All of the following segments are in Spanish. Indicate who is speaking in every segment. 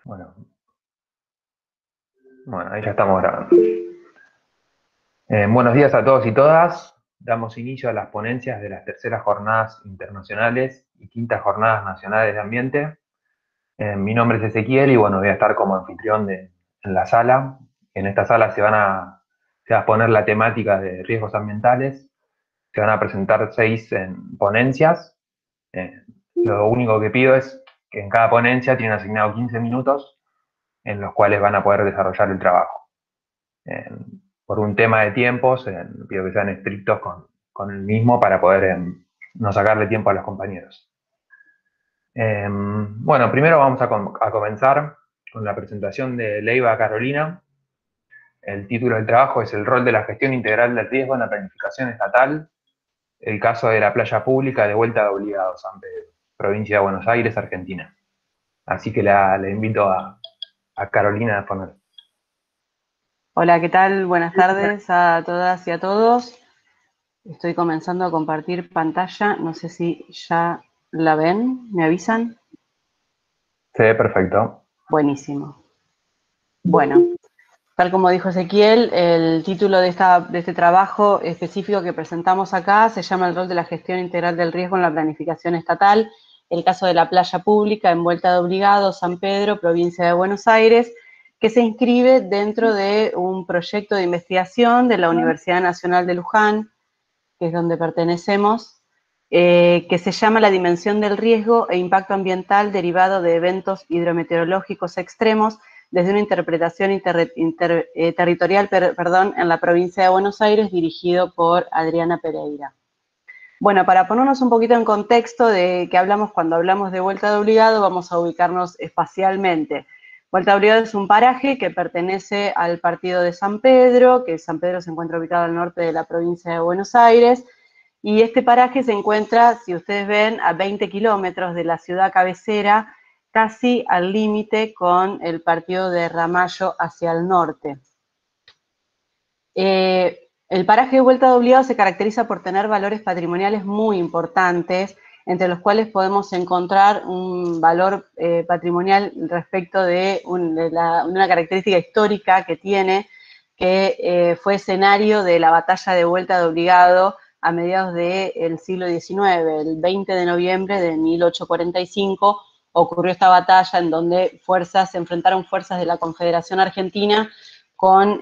Speaker 1: Bueno, ahí ya estamos grabando. Buenos días a todos y todas. Damos inicio a las ponencias de las terceras jornadas internacionales y quintas jornadas nacionales de ambiente. Mi nombre es Ezequiel y bueno, voy a estar como anfitrión en la sala. En esta sala se va a exponer la temática de riesgos ambientales. Se van a presentar 6 ponencias. Lo único que pido es que en cada ponencia tienen asignado 15 minutos en los cuales van a poder desarrollar el trabajo. Por un tema de tiempos, pido que sean estrictos con el mismo para poder no sacarle tiempo a los compañeros. Bueno, primero vamos a comenzar con la presentación de Leiva Carolina. El título del trabajo es El rol de la gestión integral del riesgo en la planificación estatal, el caso de la playa pública de Vuelta de Obligado, San Pedro, provincia de Buenos Aires, Argentina. Así que le invito a Carolina a exponer.
Speaker 2: Hola, ¿qué tal? Buenas tardes a todas y a todos. Estoy comenzando a compartir pantalla. No sé si ya la ven. ¿Me avisan?
Speaker 1: Se ve perfecto.
Speaker 2: Buenísimo. Bueno, tal como dijo Ezequiel, el título de este trabajo específico que presentamos acá se llama El rol de la gestión integral del riesgo en la planificación estatal, el caso de la playa pública en Vuelta de Obligado, San Pedro, provincia de Buenos Aires, que se inscribe dentro de un proyecto de investigación de la Universidad Nacional de Luján, que es donde pertenecemos, que se llama La dimensión del riesgo e impacto ambiental derivado de eventos hidrometeorológicos extremos desde una interpretación territorial en la provincia de Buenos Aires, dirigido por Adriana Pereira. Bueno, para ponernos un poquito en contexto de qué hablamos cuando hablamos de Vuelta de Obligado, vamos a ubicarnos espacialmente. Vuelta de Obligado es un paraje que pertenece al partido de San Pedro, que San Pedro se encuentra ubicado al norte de la provincia de Buenos Aires, y este paraje se encuentra, si ustedes ven, a 20 kilómetros de la ciudad cabecera, casi al límite con el partido de Ramallo hacia el norte. El paraje de Vuelta de Obligado se caracteriza por tener valores patrimoniales muy importantes, entre los cuales podemos encontrar un valor patrimonial respecto de una característica histórica que tiene, que fue escenario de la batalla de Vuelta de Obligado a mediados del siglo XIX. El 20 de noviembre de 1845 ocurrió esta batalla en donde se enfrentaron fuerzas de la Confederación Argentina con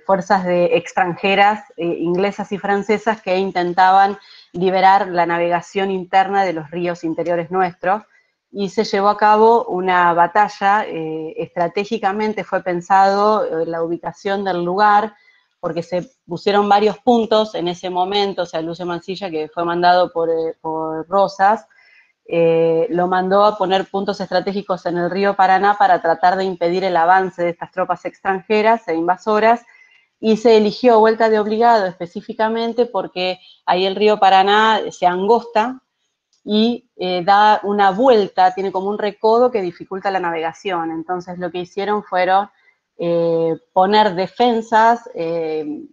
Speaker 2: fuerzas extranjeras, inglesas y francesas, que intentaban liberar la navegación interna de los ríos interiores nuestros, y se llevó a cabo una batalla. Estratégicamente fue pensado la ubicación del lugar, porque se pusieron varios puntos en ese momento. O sea, Lucio Mansilla, que fue mandado por Rosas, lo mandó a poner puntos estratégicos en el río Paraná para tratar de impedir el avance de estas tropas extranjeras e invasoras, y se eligió Vuelta de Obligado específicamente porque ahí el río Paraná se angosta y da una vuelta, tiene como un recodo que dificulta la navegación. Entonces lo que hicieron fueron poner defensas,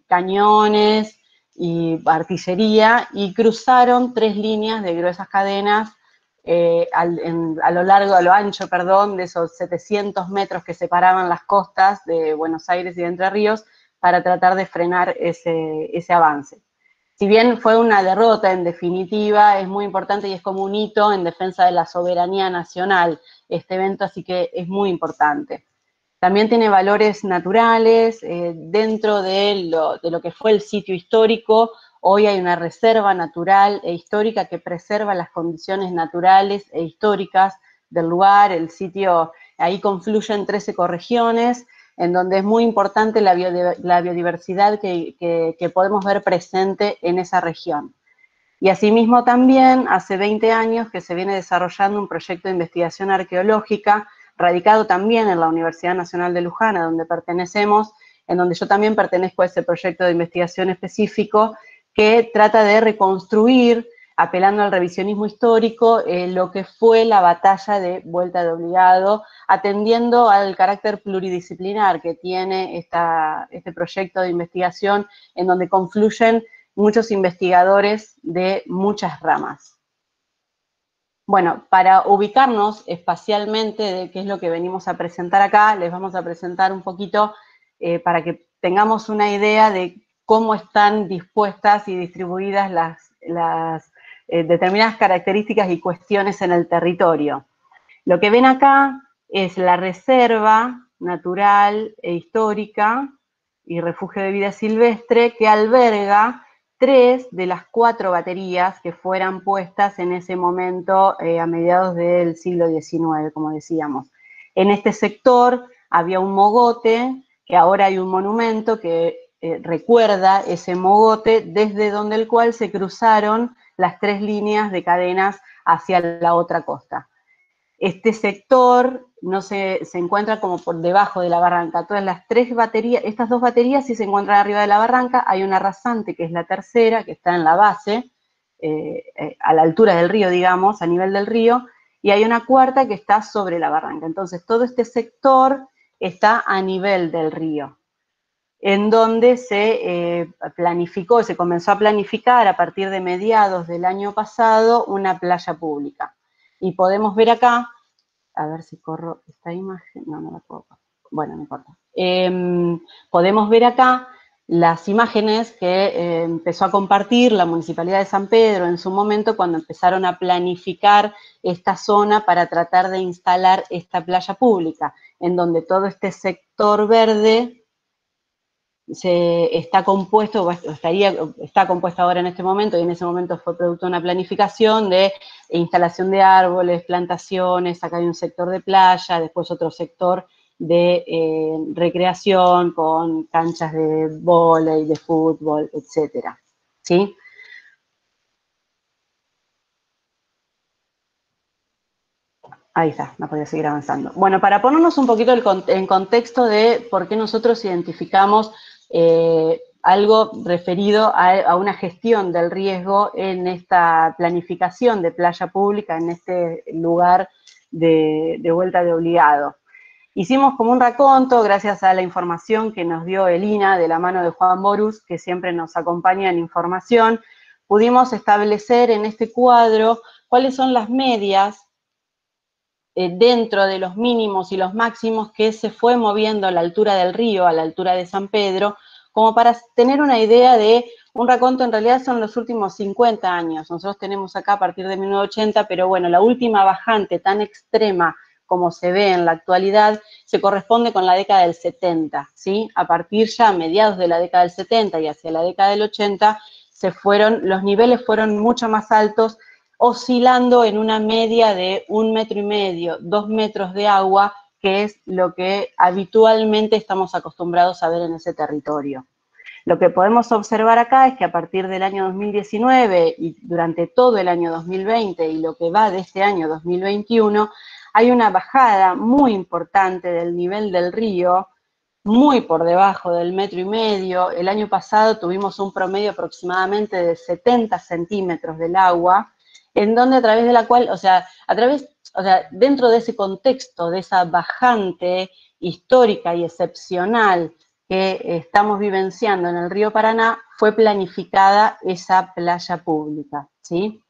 Speaker 2: cañones y artillería, y cruzaron 3 líneas de gruesas cadenas a lo ancho de esos 700 metros que separaban las costas de Buenos Aires y de Entre Ríos, para tratar de frenar ese avance. Si bien fue una derrota, en definitiva, es muy importante y es como un hito en defensa de la soberanía nacional este evento, así que es muy importante. También tiene valores naturales. Dentro de lo que fue el sitio histórico, hoy hay una reserva natural e histórica que preserva las condiciones naturales e históricas del lugar. El sitio, ahí confluyen 13 ecorregiones, en donde es muy importante la biodiversidad que podemos ver presente en esa región. Y asimismo también hace 20 años que se viene desarrollando un proyecto de investigación arqueológica, radicado también en la Universidad Nacional de Luján, a donde pertenecemos, en donde yo también pertenezco a ese proyecto de investigación específico, que trata de reconstruir, apelando al revisionismo histórico, lo que fue la batalla de Vuelta de Obligado, atendiendo al carácter pluridisciplinar que tiene este proyecto de investigación, en donde confluyen muchos investigadores de muchas ramas. Bueno, para ubicarnos espacialmente de qué es lo que venimos a presentar acá, les vamos a presentar un poquito para que tengamos una idea de cómo están dispuestas y distribuidas las determinadas características y cuestiones en el territorio. Lo que ven acá es la reserva natural e histórica y refugio de vida silvestre que alberga 3 de las 4 baterías que fueran puestas en ese momento a mediados del siglo XIX, como decíamos. En este sector había un mogote, que ahora hay un monumento que recuerda ese mogote, desde donde el cual se cruzaron las 3 líneas de cadenas hacia la otra costa. Este sector no se encuentra como por debajo de la barranca. Todas las 3 baterías, estas 2 baterías sí se encuentran arriba de la barranca. Hay una rasante, que es la tercera, que está en la base, a la altura del río, digamos, a nivel del río, y hay una cuarta que está sobre la barranca. Entonces, todo este sector está a nivel del río, en donde se planificó, se comenzó a planificar a partir de mediados del año pasado una playa pública. Y podemos ver acá, a ver si corro esta imagen, no la puedo, bueno, no importa. Podemos ver acá las imágenes que empezó a compartir la Municipalidad de San Pedro en su momento cuando empezaron a planificar esta zona para tratar de instalar esta playa pública, en donde todo este sector verde está compuesto, está compuesto ahora en este momento, y en ese momento fue producto de una planificación de instalación de árboles, plantaciones, acá hay un sector de playa, después otro sector de recreación con canchas de vóley, de fútbol, etcétera, ¿sí? Ahí está, no podía seguir avanzando. Bueno, para ponernos un poquito en contexto de por qué nosotros identificamos algo referido a una gestión del riesgo en esta planificación de playa pública, en este lugar de vuelta de obligado. Hicimos como un raconto, gracias a la información que nos dio Elina, de la mano de Juan Borus, que siempre nos acompaña en información, pudimos establecer en este cuadro cuáles son las medias dentro de los mínimos y los máximos que se fue moviendo a la altura del río, a la altura de San Pedro, como para tener una idea de un raconto. En realidad son los últimos 50 años. Nosotros tenemos acá a partir de 1980, pero bueno, la última bajante tan extrema como se ve en la actualidad, se corresponde con la década del 70, ¿sí? A partir ya a mediados de la década del 70 y hacia la década del 80, los niveles fueron mucho más altos, oscilando en una media de 1,5 metros, 2 metros de agua, que es lo que habitualmente estamos acostumbrados a ver en ese territorio. Lo que podemos observar acá es que a partir del año 2019 y durante todo el año 2020 y lo que va de este año 2021, hay una bajada muy importante del nivel del río, muy por debajo del 1,5 metros. El año pasado tuvimos un promedio aproximadamente de 70 centímetros del agua, en donde a través de la cual, dentro de ese contexto, de esa bajante histórica y excepcional que estamos vivenciando en el río Paraná, fue planificada esa playa pública, ¿sí?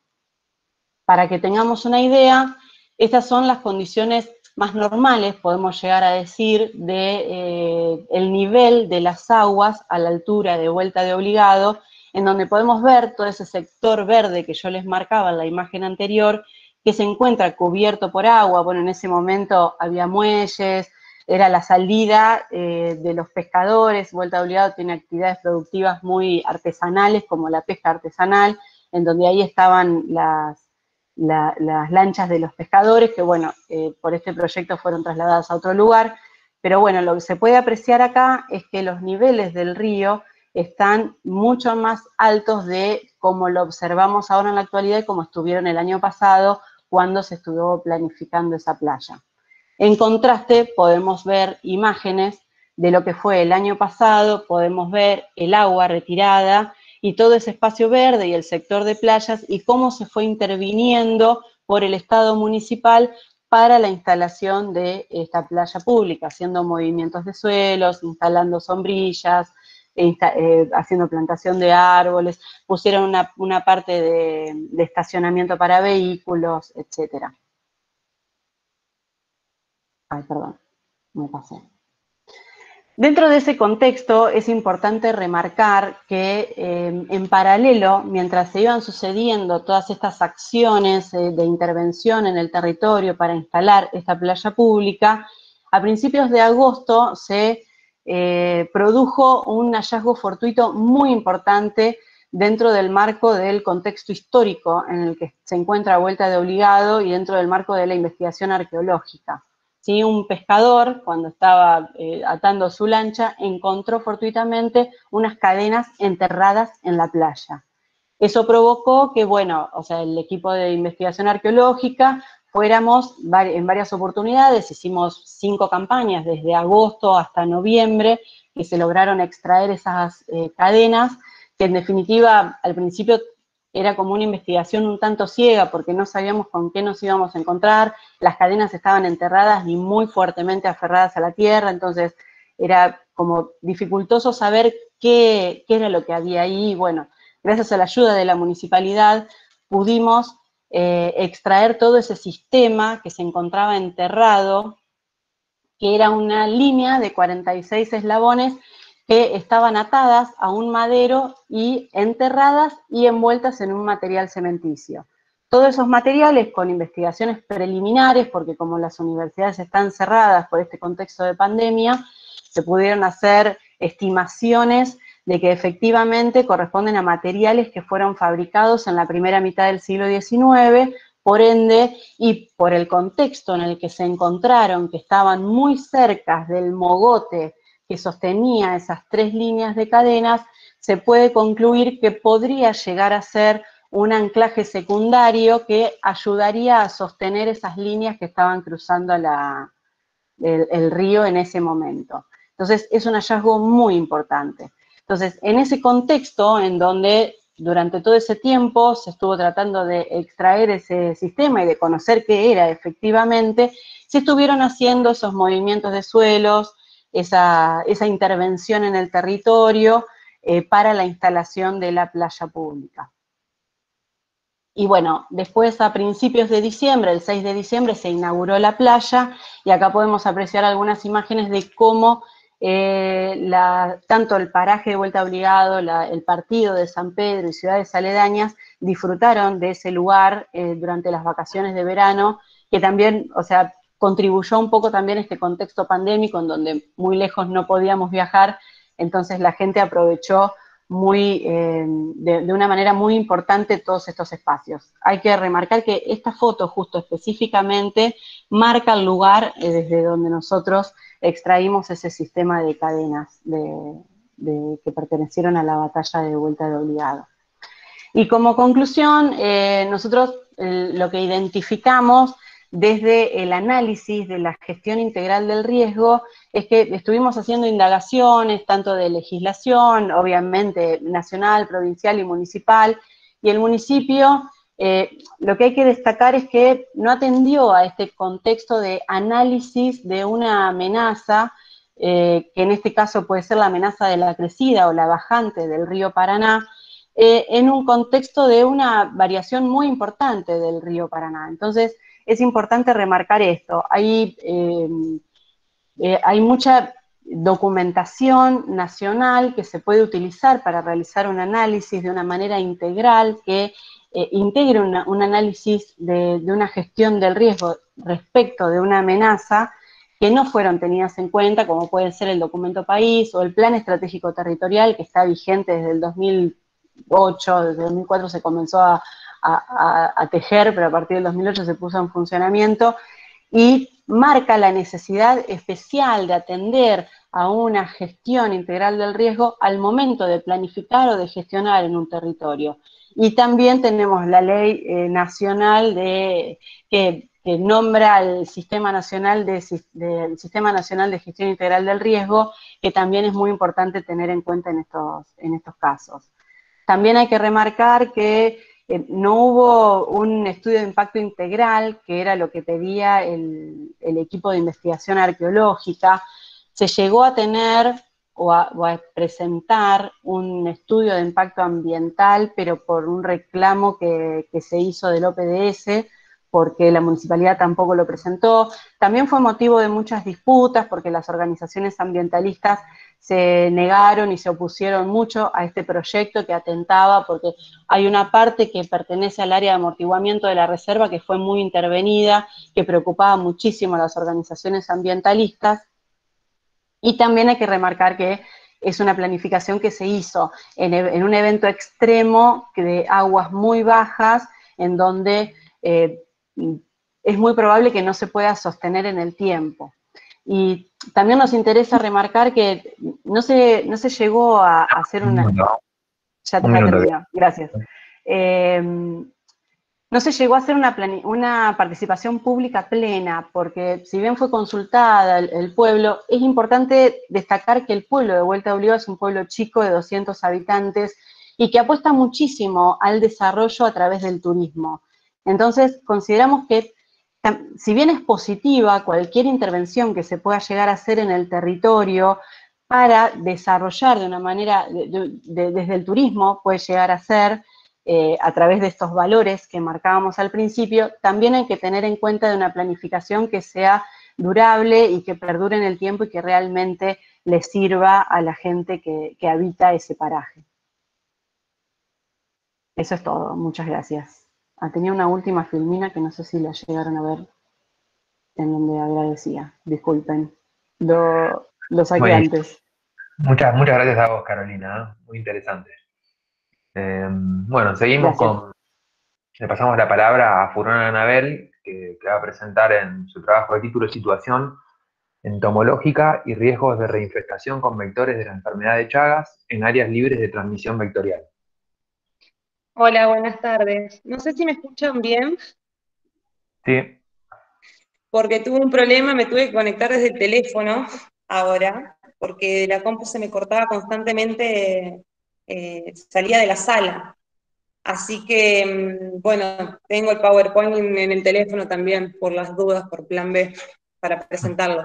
Speaker 2: Para que tengamos una idea, estas son las condiciones más normales, podemos llegar a decir, de el nivel de las aguas a la altura de vuelta de obligado, en donde podemos ver todo ese sector verde que yo les marcaba en la imagen anterior, que se encuentra cubierto por agua. Bueno, en ese momento había muelles, era la salida de los pescadores. Vuelta de obligado tiene actividades productivas muy artesanales, como la pesca artesanal, en donde ahí estaban las lanchas de los pescadores, que bueno, por este proyecto fueron trasladadas a otro lugar. Pero bueno, lo que se puede apreciar acá es que los niveles del río están mucho más altos de como lo observamos ahora en la actualidad y como estuvieron el año pasado cuando se estuvo planificando esa playa. En contraste, podemos ver imágenes de lo que fue el año pasado, podemos ver el agua retirada y todo ese espacio verde y el sector de playas y cómo se fue interviniendo por el Estado municipal para la instalación de esta playa pública, haciendo movimientos de suelos, instalando sombrillas, haciendo plantación de árboles, pusieron una parte de estacionamiento para vehículos, etcétera. Ay, perdón, me pasé. Dentro de ese contexto es importante remarcar que en paralelo, mientras se iban sucediendo todas estas acciones de intervención en el territorio para instalar esta playa pública, a principios de agosto se produjo un hallazgo fortuito muy importante dentro del marco del contexto histórico en el que se encuentra Vuelta de Obligado y dentro del marco de la investigación arqueológica. ¿Sí? Un pescador, cuando estaba atando su lancha, encontró fortuitamente unas cadenas enterradas en la playa. Eso provocó que, bueno, o sea, el equipo de investigación arqueológica fuéramos en varias oportunidades, hicimos 5 campañas desde agosto hasta noviembre, que se lograron extraer esas cadenas, que en definitiva al principio era como una investigación un tanto ciega porque no sabíamos con qué nos íbamos a encontrar, las cadenas estaban enterradas y muy fuertemente aferradas a la tierra, entonces era como dificultoso saber qué era lo que había ahí. Bueno, gracias a la ayuda de la municipalidad pudimos extraer todo ese sistema que se encontraba enterrado, que era una línea de 46 eslabones que estaban atadas a un madero y enterradas y envueltas en un material cementicio. Todos esos materiales con investigaciones preliminares, porque como las universidades están cerradas por este contexto de pandemia, se pudieron hacer estimaciones de que efectivamente corresponden a materiales que fueron fabricados en la primera mitad del siglo XIX, por ende, y por el contexto en el que se encontraron, que estaban muy cerca del mogote que sostenía esas 3 líneas de cadenas, se puede concluir que podría llegar a ser un anclaje secundario que ayudaría a sostener esas líneas que estaban cruzando el río en ese momento. Entonces, es un hallazgo muy importante. Entonces, en ese contexto, en donde durante todo ese tiempo se estuvo tratando de extraer ese sistema y de conocer qué era efectivamente, se estuvieron haciendo esos movimientos de suelos, esa intervención en el territorio para la instalación de la playa pública. Y bueno, después a principios de diciembre, el 6 de diciembre, se inauguró la playa y acá podemos apreciar algunas imágenes de cómo tanto el paraje de Vuelta Obligado, el partido de San Pedro y ciudades aledañas disfrutaron de ese lugar durante las vacaciones de verano, que también, o sea, contribuyó un poco también a este contexto pandémico en donde muy lejos no podíamos viajar, entonces la gente aprovechó de una manera muy importante todos estos espacios. Hay que remarcar que esta foto justo específicamente marca el lugar desde donde nosotros extraímos ese sistema de cadenas que pertenecieron a la batalla de Vuelta de Obligado. Y como conclusión, nosotros lo que identificamos desde el análisis de la gestión integral del riesgo es que estuvimos haciendo indagaciones tanto de legislación, obviamente nacional, provincial y municipal, y el municipio lo que hay que destacar es que no atendió a este contexto de análisis de una amenaza, que en este caso puede ser la amenaza de la crecida o la bajante del río Paraná, en un contexto de una variación muy importante del río Paraná. Entonces, es importante remarcar esto. Hay mucha documentación nacional que se puede utilizar para realizar un análisis de una manera integral que integre un análisis de una gestión del riesgo respecto de una amenaza que no fueron tenidas en cuenta, como puede ser el documento país o el plan estratégico territorial que está vigente desde el 2008, desde el 2004 se comenzó a tejer, pero a partir del 2008 se puso en funcionamiento, y marca la necesidad especial de atender a una gestión integral del riesgo al momento de planificar o de gestionar en un territorio. Y también tenemos la ley nacional que nombra el Sistema Nacional Sistema Nacional de Gestión Integral del Riesgo, que también es muy importante tener en cuenta en estos casos. También hay que remarcar que no hubo un estudio de impacto integral, que era lo que pedía el equipo de investigación arqueológica. Se llegó a tener o a presentar un estudio de impacto ambiental, pero por un reclamo que se hizo del OPDS, porque la municipalidad tampoco lo presentó. También fue motivo de muchas disputas, porque las organizaciones ambientalistas se negaron y se opusieron mucho a este proyecto que atentaba, porque hay una parte que pertenece al área de amortiguamiento de la reserva que fue muy intervenida, que preocupaba muchísimo a las organizaciones ambientalistas, y también hay que remarcar que es una planificación que se hizo en un evento extremo de aguas muy bajas, en donde es muy probable que no se pueda sostener en el tiempo. Y también nos interesa remarcar que no se llegó a hacer
Speaker 1: Un
Speaker 2: una...
Speaker 1: minuto,
Speaker 2: Ya
Speaker 1: un minuto.
Speaker 2: terminó, gracias. No se llegó a hacer una participación pública plena, porque si bien fue consultada el pueblo, es importante destacar que el pueblo de Vuelta de Oliva es un pueblo chico de 200 habitantes y que apuesta muchísimo al desarrollo a través del turismo. Entonces, consideramos que, si bien es positiva cualquier intervención que se pueda llegar a hacer en el territorio para desarrollar de una manera, desde el turismo, puede llegar a ser, a través de estos valores que marcábamos al principio, también hay que tener en cuenta de una planificación que sea durable y que perdure en el tiempo y que realmente le sirva a la gente que habita ese paraje. Eso es todo, muchas gracias. Tenía una última filmina que no sé si la llegaron a ver, en donde agradecía, disculpen, lo saqué
Speaker 1: Buenísimo.
Speaker 2: antes.
Speaker 1: Muchas gracias a vos, Carolina, ¿eh? Muy interesante. Bueno, seguimos
Speaker 2: Gracias.
Speaker 1: con, le pasamos la palabra a Furona Anabel, que va a presentar en su trabajo de título Situación entomológica y riesgos de reinfestación con vectores de la enfermedad de Chagas en áreas libres de transmisión vectorial.
Speaker 3: Hola, buenas tardes. No sé si me escuchan bien,
Speaker 1: Sí,
Speaker 3: porque tuve un problema, me tuve que conectar desde el teléfono ahora, porque la compu se me cortaba constantemente, salía de la sala. Así que, bueno, tengo el PowerPoint en el teléfono también, por las dudas, por plan B, para presentarlo.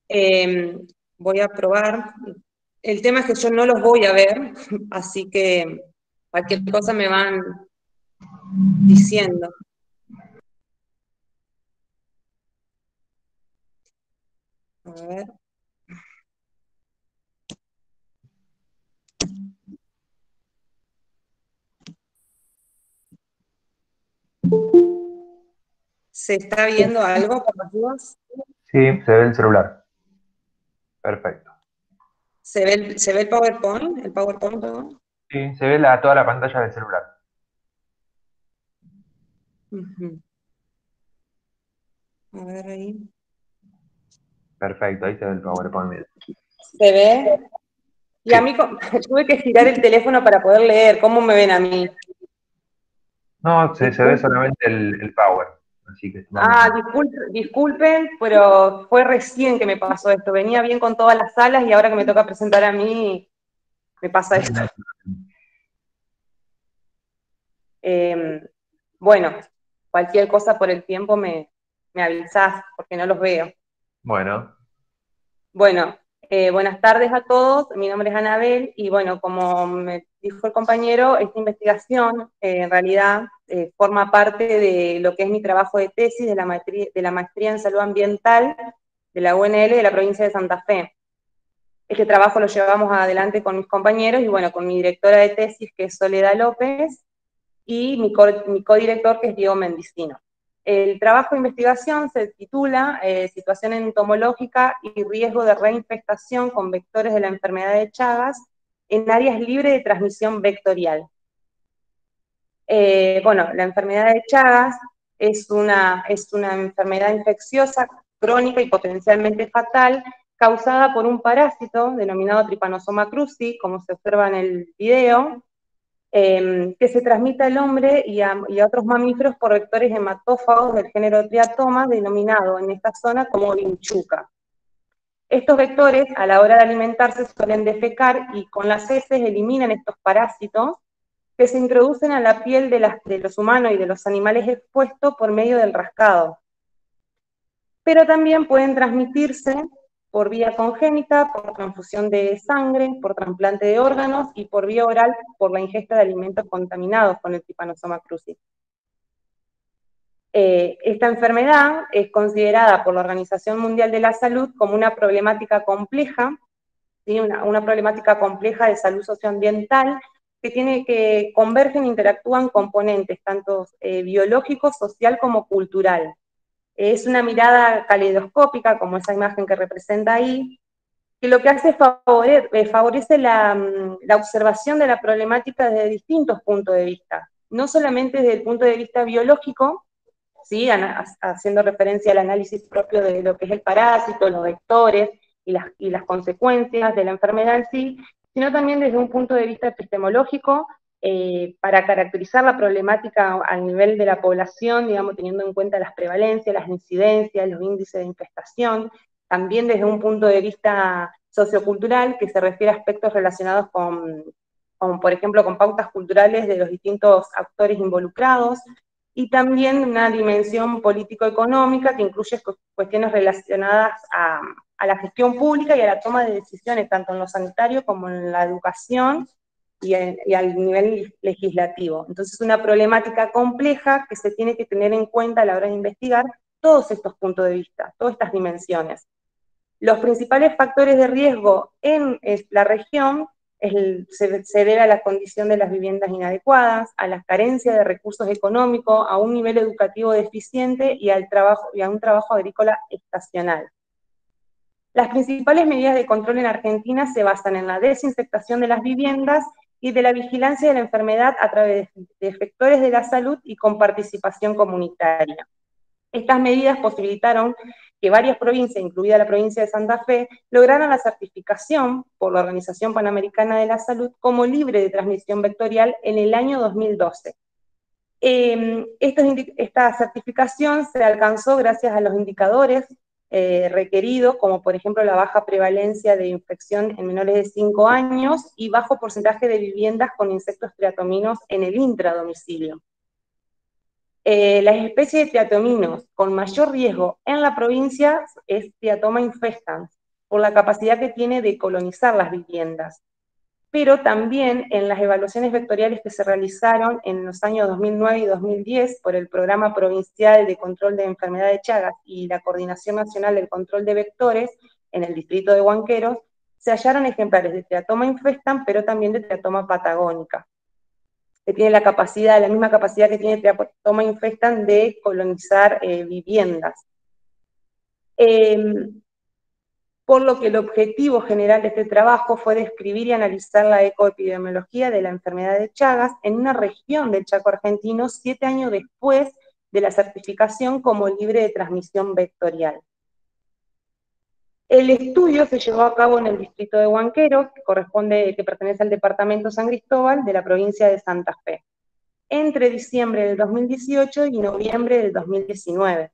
Speaker 3: Eh, Voy a probar. El tema es que yo no los voy a ver, así que cualquier cosa me van diciendo. A ver. ¿Se está viendo algo por las dudas?
Speaker 1: sí, se ve el celular. Perfecto.
Speaker 3: ¿Se ve el PowerPoint? ¿El PowerPoint, perdón?
Speaker 1: Sí, se ve toda la pantalla del celular.
Speaker 3: Ujú. A ver ahí.
Speaker 1: Perfecto, ahí se ve el PowerPoint.
Speaker 3: ¿Se ve? Y a
Speaker 1: Sí.
Speaker 3: mí tuve que girar el teléfono para poder leer. ¿Cómo me ven a mí?
Speaker 1: No, se ve
Speaker 3: Disculpen.
Speaker 1: solamente el Power, así que vamos
Speaker 3: Ah,
Speaker 1: bien.
Speaker 3: disculpen, pero fue recién que me pasó esto. Venía bien con todas las salas y ahora que me toca presentar a mí, me pasa esto. Eh, bueno, cualquier cosa por el tiempo me avisás, porque no los veo.
Speaker 1: Bueno,
Speaker 3: Bueno, buenas tardes a todos. Mi nombre es Anabel y bueno, como me dijo el compañero, esta investigación en realidad forma parte de lo que es mi trabajo de tesis de la maestría en salud ambiental de la UNL de la provincia de Santa Fe. Este trabajo lo llevamos adelante con mis compañeros y bueno, con mi directora de tesis que es Soledad López y mi codirector que es Diego Mendicino. El trabajo de investigación se titula Situación entomológica y riesgo de reinfestación con vectores de la enfermedad de Chagas en áreas libres de transmisión vectorial. Bueno, la enfermedad de Chagas es una enfermedad infecciosa, crónica y potencialmente fatal, causada por un parásito denominado Trypanosoma cruzi, como se observa en el video, que se transmite al hombre y a otros mamíferos por vectores hematófagos del género Triatoma, denominado en esta zona como vinchuca. Estos vectores, a la hora de alimentarse, suelen defecar y con las heces eliminan estos parásitos que se introducen a la piel de los humanos y de los animales expuestos por medio del rascado. Pero también pueden transmitirse por vía congénita, por transfusión de sangre, por trasplante de órganos y por vía oral por la ingesta de alimentos contaminados con el Trypanosoma cruzi. Esta enfermedad es considerada por la Organización Mundial de la Salud como una problemática compleja, ¿sí? una problemática compleja de salud socioambiental que convergen e interactúan componentes tanto biológico, social como cultural. Es una mirada caleidoscópica, como esa imagen que representa ahí, que lo que hace es favorece la observación de la problemática desde distintos puntos de vista, no solamente desde el punto de vista biológico, ¿sí? Haciendo referencia al análisis propio de lo que es el parásito, los vectores y las consecuencias de la enfermedad en sí, sino también desde un punto de vista epistemológico, para caracterizar la problemática a nivel de la población, digamos, teniendo en cuenta las prevalencias, las incidencias, los índices de infestación, también desde un punto de vista sociocultural, que se refiere a aspectos relacionados con, por ejemplo, con pautas culturales de los distintos actores involucrados, y también una dimensión político-económica que incluye cuestiones relacionadas a la gestión pública y a la toma de decisiones, tanto en lo sanitario como en la educación y al nivel legislativo. Entonces, es una problemática compleja que se tiene que tener en cuenta a la hora de investigar todos estos puntos de vista, todas estas dimensiones. Los principales factores de riesgo en la región se debe a la condición de las viviendas inadecuadas, a la carencia de recursos económicos, a un nivel educativo deficiente y a un trabajo agrícola estacional. Las principales medidas de control en Argentina se basan en la desinfectación de las viviendas y de la vigilancia de la enfermedad a través de efectores de la salud y con participación comunitaria. Estas medidas posibilitaron que varias provincias, incluida la provincia de Santa Fe, lograran la certificación por la Organización Panamericana de la Salud como libre de transmisión vectorial en el año 2012. Esta certificación se alcanzó gracias a los indicadores requeridos, como por ejemplo la baja prevalencia de infección en menores de 5 años y bajo porcentaje de viviendas con insectos triatominos en el intradomicilio. Las especies de triatominos con mayor riesgo en la provincia es Triatoma infestans, por la capacidad que tiene de colonizar las viviendas. Pero también en las evaluaciones vectoriales que se realizaron en los años 2009 y 2010 por el Programa Provincial de Control de Enfermedad de Chagas y la Coordinación Nacional del Control de Vectores en el distrito de Huanqueros, se hallaron ejemplares de Triatoma infestans, pero también de Triatoma patagónica, que tiene la misma capacidad que tiene Triatoma infestans de colonizar viviendas. Por lo que el objetivo general de este trabajo fue describir y analizar la ecoepidemiología de la enfermedad de Chagas en una región del Chaco argentino 7 años después de la certificación como libre de transmisión vectorial. El estudio se llevó a cabo en el distrito de Huanqueros, que pertenece al departamento San Cristóbal de la provincia de Santa Fe, entre diciembre del 2018 y noviembre del 2019.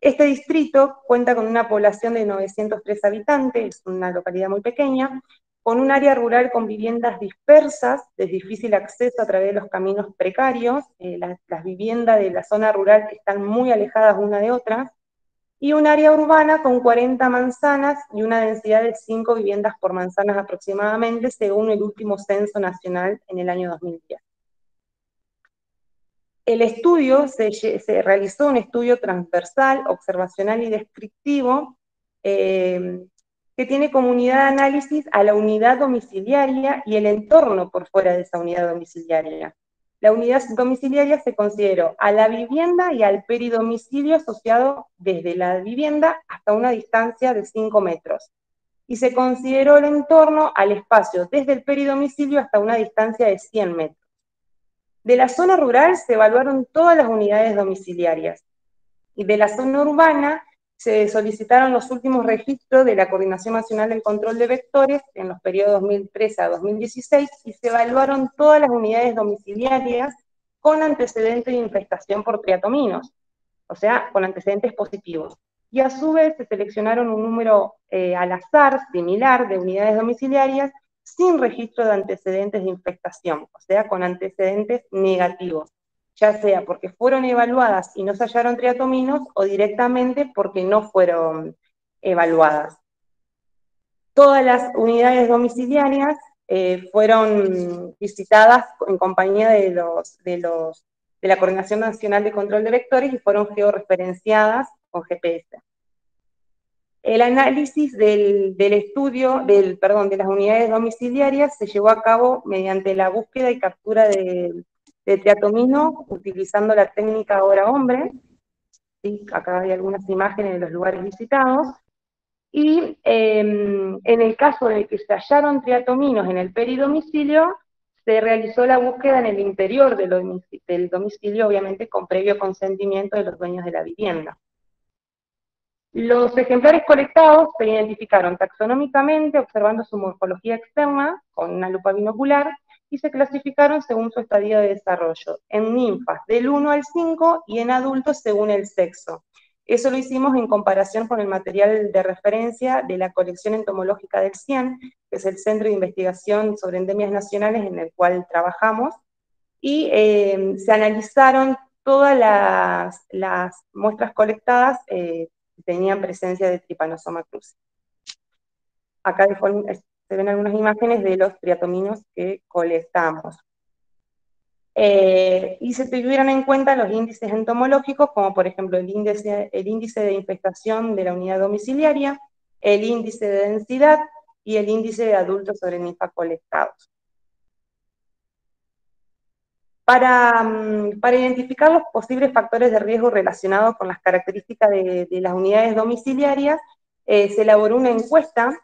Speaker 3: Este distrito cuenta con una población de 903 habitantes, es una localidad muy pequeña, con un área rural con viviendas dispersas, de difícil acceso a través de los caminos precarios, las viviendas de la zona rural están muy alejadas una de otras, y un área urbana con 40 manzanas y una densidad de 5 viviendas por manzanas aproximadamente, según el último censo nacional en el año 2010. El estudio, se realizó un estudio transversal, observacional y descriptivo, que tiene como unidad de análisis a la unidad domiciliaria y el entorno por fuera de esa unidad domiciliaria. La unidad domiciliaria se consideró a la vivienda y al peridomicilio asociado desde la vivienda hasta una distancia de 5 metros. Y se consideró el entorno al espacio desde el peridomicilio hasta una distancia de 100 metros. De la zona rural se evaluaron todas las unidades domiciliarias, y de la zona urbana se solicitaron los últimos registros de la Coordinación Nacional del Control de Vectores en los periodos 2013 a 2016, y se evaluaron todas las unidades domiciliarias con antecedentes de infestación por triatominos, o sea, con antecedentes positivos. Y a su vez se seleccionaron un número al azar, similar, de unidades domiciliarias, sin registro de antecedentes de infestación, o sea, con antecedentes negativos, ya sea porque fueron evaluadas y no se hallaron triatominos, o directamente porque no fueron evaluadas. Todas las unidades domiciliarias fueron visitadas en compañía de la Coordinación Nacional de Control de Vectores y fueron georreferenciadas con GPS. El análisis del estudio, de las unidades domiciliarias se llevó a cabo mediante la búsqueda y captura de triatomino utilizando la técnica hora-hombre. ¿Sí? Acá hay algunas imágenes de los lugares visitados. Y en el caso en el que se hallaron triatominos en el peridomicilio, se realizó la búsqueda en el interior del domicilio, obviamente con previo consentimiento de los dueños de la vivienda. Los ejemplares colectados se identificaron taxonómicamente observando su morfología externa con una lupa binocular y se clasificaron según su estadio de desarrollo, en ninfas del 1 al 5 y en adultos según el sexo. Eso lo hicimos en comparación con el material de referencia de la colección entomológica del CIEN, que es el Centro de Investigación sobre Endemias Nacionales en el cual trabajamos, y se analizaron todas las muestras colectadas tenían presencia de Trypanosoma cruzi. Acá se ven algunas imágenes de los triatominos que colectamos. Y se tuvieron en cuenta los índices entomológicos, como por ejemplo el índice de infestación de la unidad domiciliaria, el índice de densidad y el índice de adultos sobre ninfa colectados. Para identificar los posibles factores de riesgo relacionados con las características de las unidades domiciliarias, se elaboró una encuesta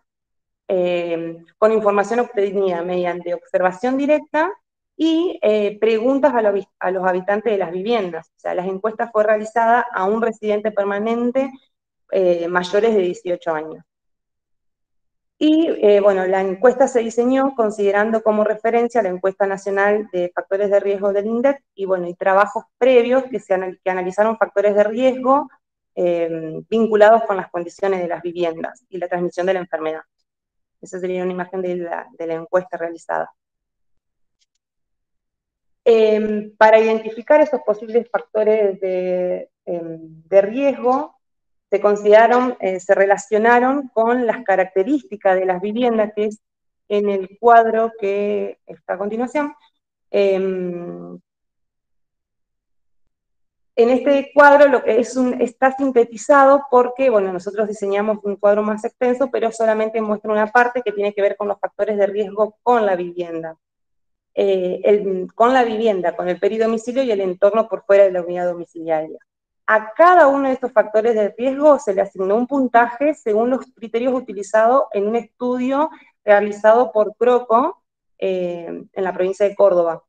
Speaker 3: con información obtenida mediante observación directa y preguntas a los habitantes de las viviendas. O sea, las encuestas fue realizada a un residente permanente mayores de 18 años. Y bueno, la encuesta se diseñó considerando como referencia la encuesta nacional de factores de riesgo del INDEC y bueno, y trabajos previos que analizaron factores de riesgo vinculados con las condiciones de las viviendas y la transmisión de la enfermedad. Esa sería una imagen de la encuesta realizada. Para identificar esos posibles factores de riesgo, se relacionaron con las características de las viviendas, que es en el cuadro que está a continuación. En este cuadro lo que está sintetizado porque, bueno, nosotros diseñamos un cuadro más extenso, pero solamente muestra una parte que tiene que ver con los factores de riesgo con la vivienda. Con el peridomicilio y el entorno por fuera de la unidad domiciliaria. A cada uno de estos factores de riesgo se le asignó un puntaje según los criterios utilizados en un estudio realizado por Croco en la provincia de Córdoba.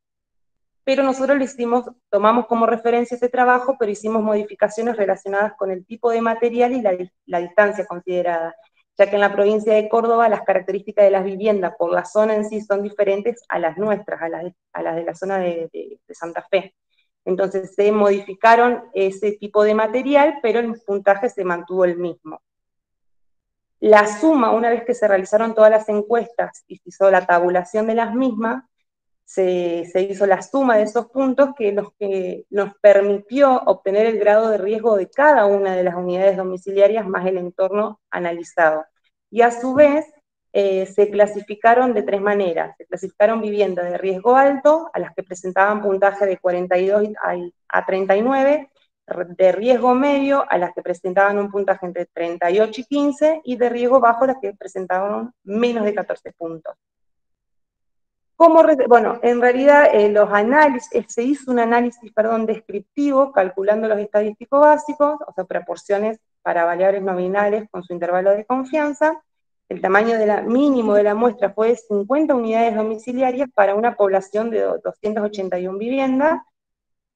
Speaker 3: Pero nosotros tomamos como referencia ese trabajo, pero hicimos modificaciones relacionadas con el tipo de material y la distancia considerada, ya que en la provincia de Córdoba las características de las viviendas por la zona en sí son diferentes a las nuestras, a las de la zona de Santa Fe. Entonces se modificaron ese tipo de material, pero el puntaje se mantuvo el mismo. La suma, una vez que se realizaron todas las encuestas y se hizo la tabulación de las mismas, se hizo la suma de esos puntos que nos permitió obtener el grado de riesgo de cada una de las unidades domiciliarias más el entorno analizado. Y a su vez, se clasificaron de tres maneras. Se clasificaron viviendas de riesgo alto, a las que presentaban puntaje de 42 a 39, de riesgo medio, a las que presentaban un puntaje entre 38 y 15, y de riesgo bajo, a las que presentaban menos de 14 puntos. Bueno, en realidad se hizo un análisis descriptivo, calculando los estadísticos básicos, o sea, proporciones para variables nominales con su intervalo de confianza. El tamaño mínimo de la muestra fue de 50 unidades domiciliarias para una población de 281 viviendas,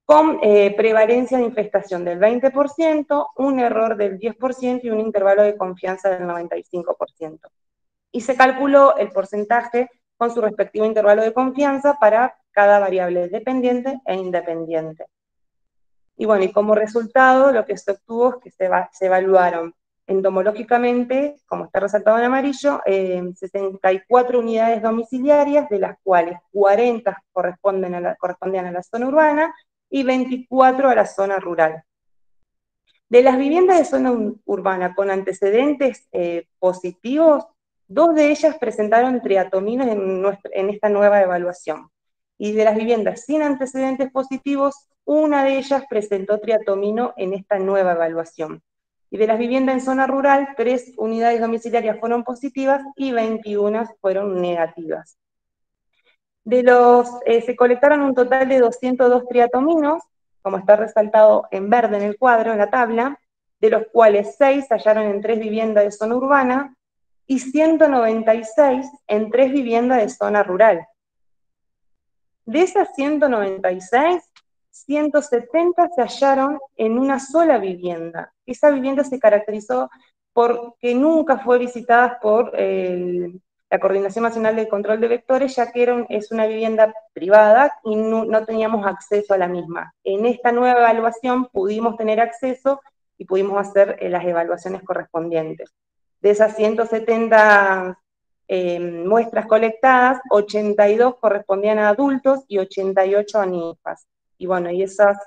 Speaker 3: con prevalencia de infestación del 20%, un error del 10% y un intervalo de confianza del 95%. Y se calculó el porcentaje con su respectivo intervalo de confianza para cada variable dependiente e independiente. Y bueno, y como resultado, lo que se obtuvo es que se evaluaron entomológicamente, como está resaltado en amarillo, 64 unidades domiciliarias, de las cuales 40 correspondían a la zona urbana y 24 a la zona rural. De las viviendas de zona urbana con antecedentes positivos, 2 de ellas presentaron triatominos en esta nueva evaluación. Y de las viviendas sin antecedentes positivos, 1 de ellas presentó triatomino en esta nueva evaluación. Y de las viviendas en zona rural, 3 unidades domiciliarias fueron positivas y 21 fueron negativas. Se colectaron un total de 202 triatominos, como está resaltado en verde en el cuadro, en la tabla, de los cuales 6 se hallaron en 3 viviendas de zona urbana y 196 en 3 viviendas de zona rural. De esas 196, 170 se hallaron en una sola vivienda. Esa vivienda se caracterizó porque nunca fue visitada por la Coordinación Nacional de Control de Vectores, ya que es una vivienda privada y no teníamos acceso a la misma. En esta nueva evaluación pudimos tener acceso y pudimos hacer las evaluaciones correspondientes. De esas 170 muestras colectadas, 82 correspondían a adultos y 88 a ninfas. Y bueno, y esas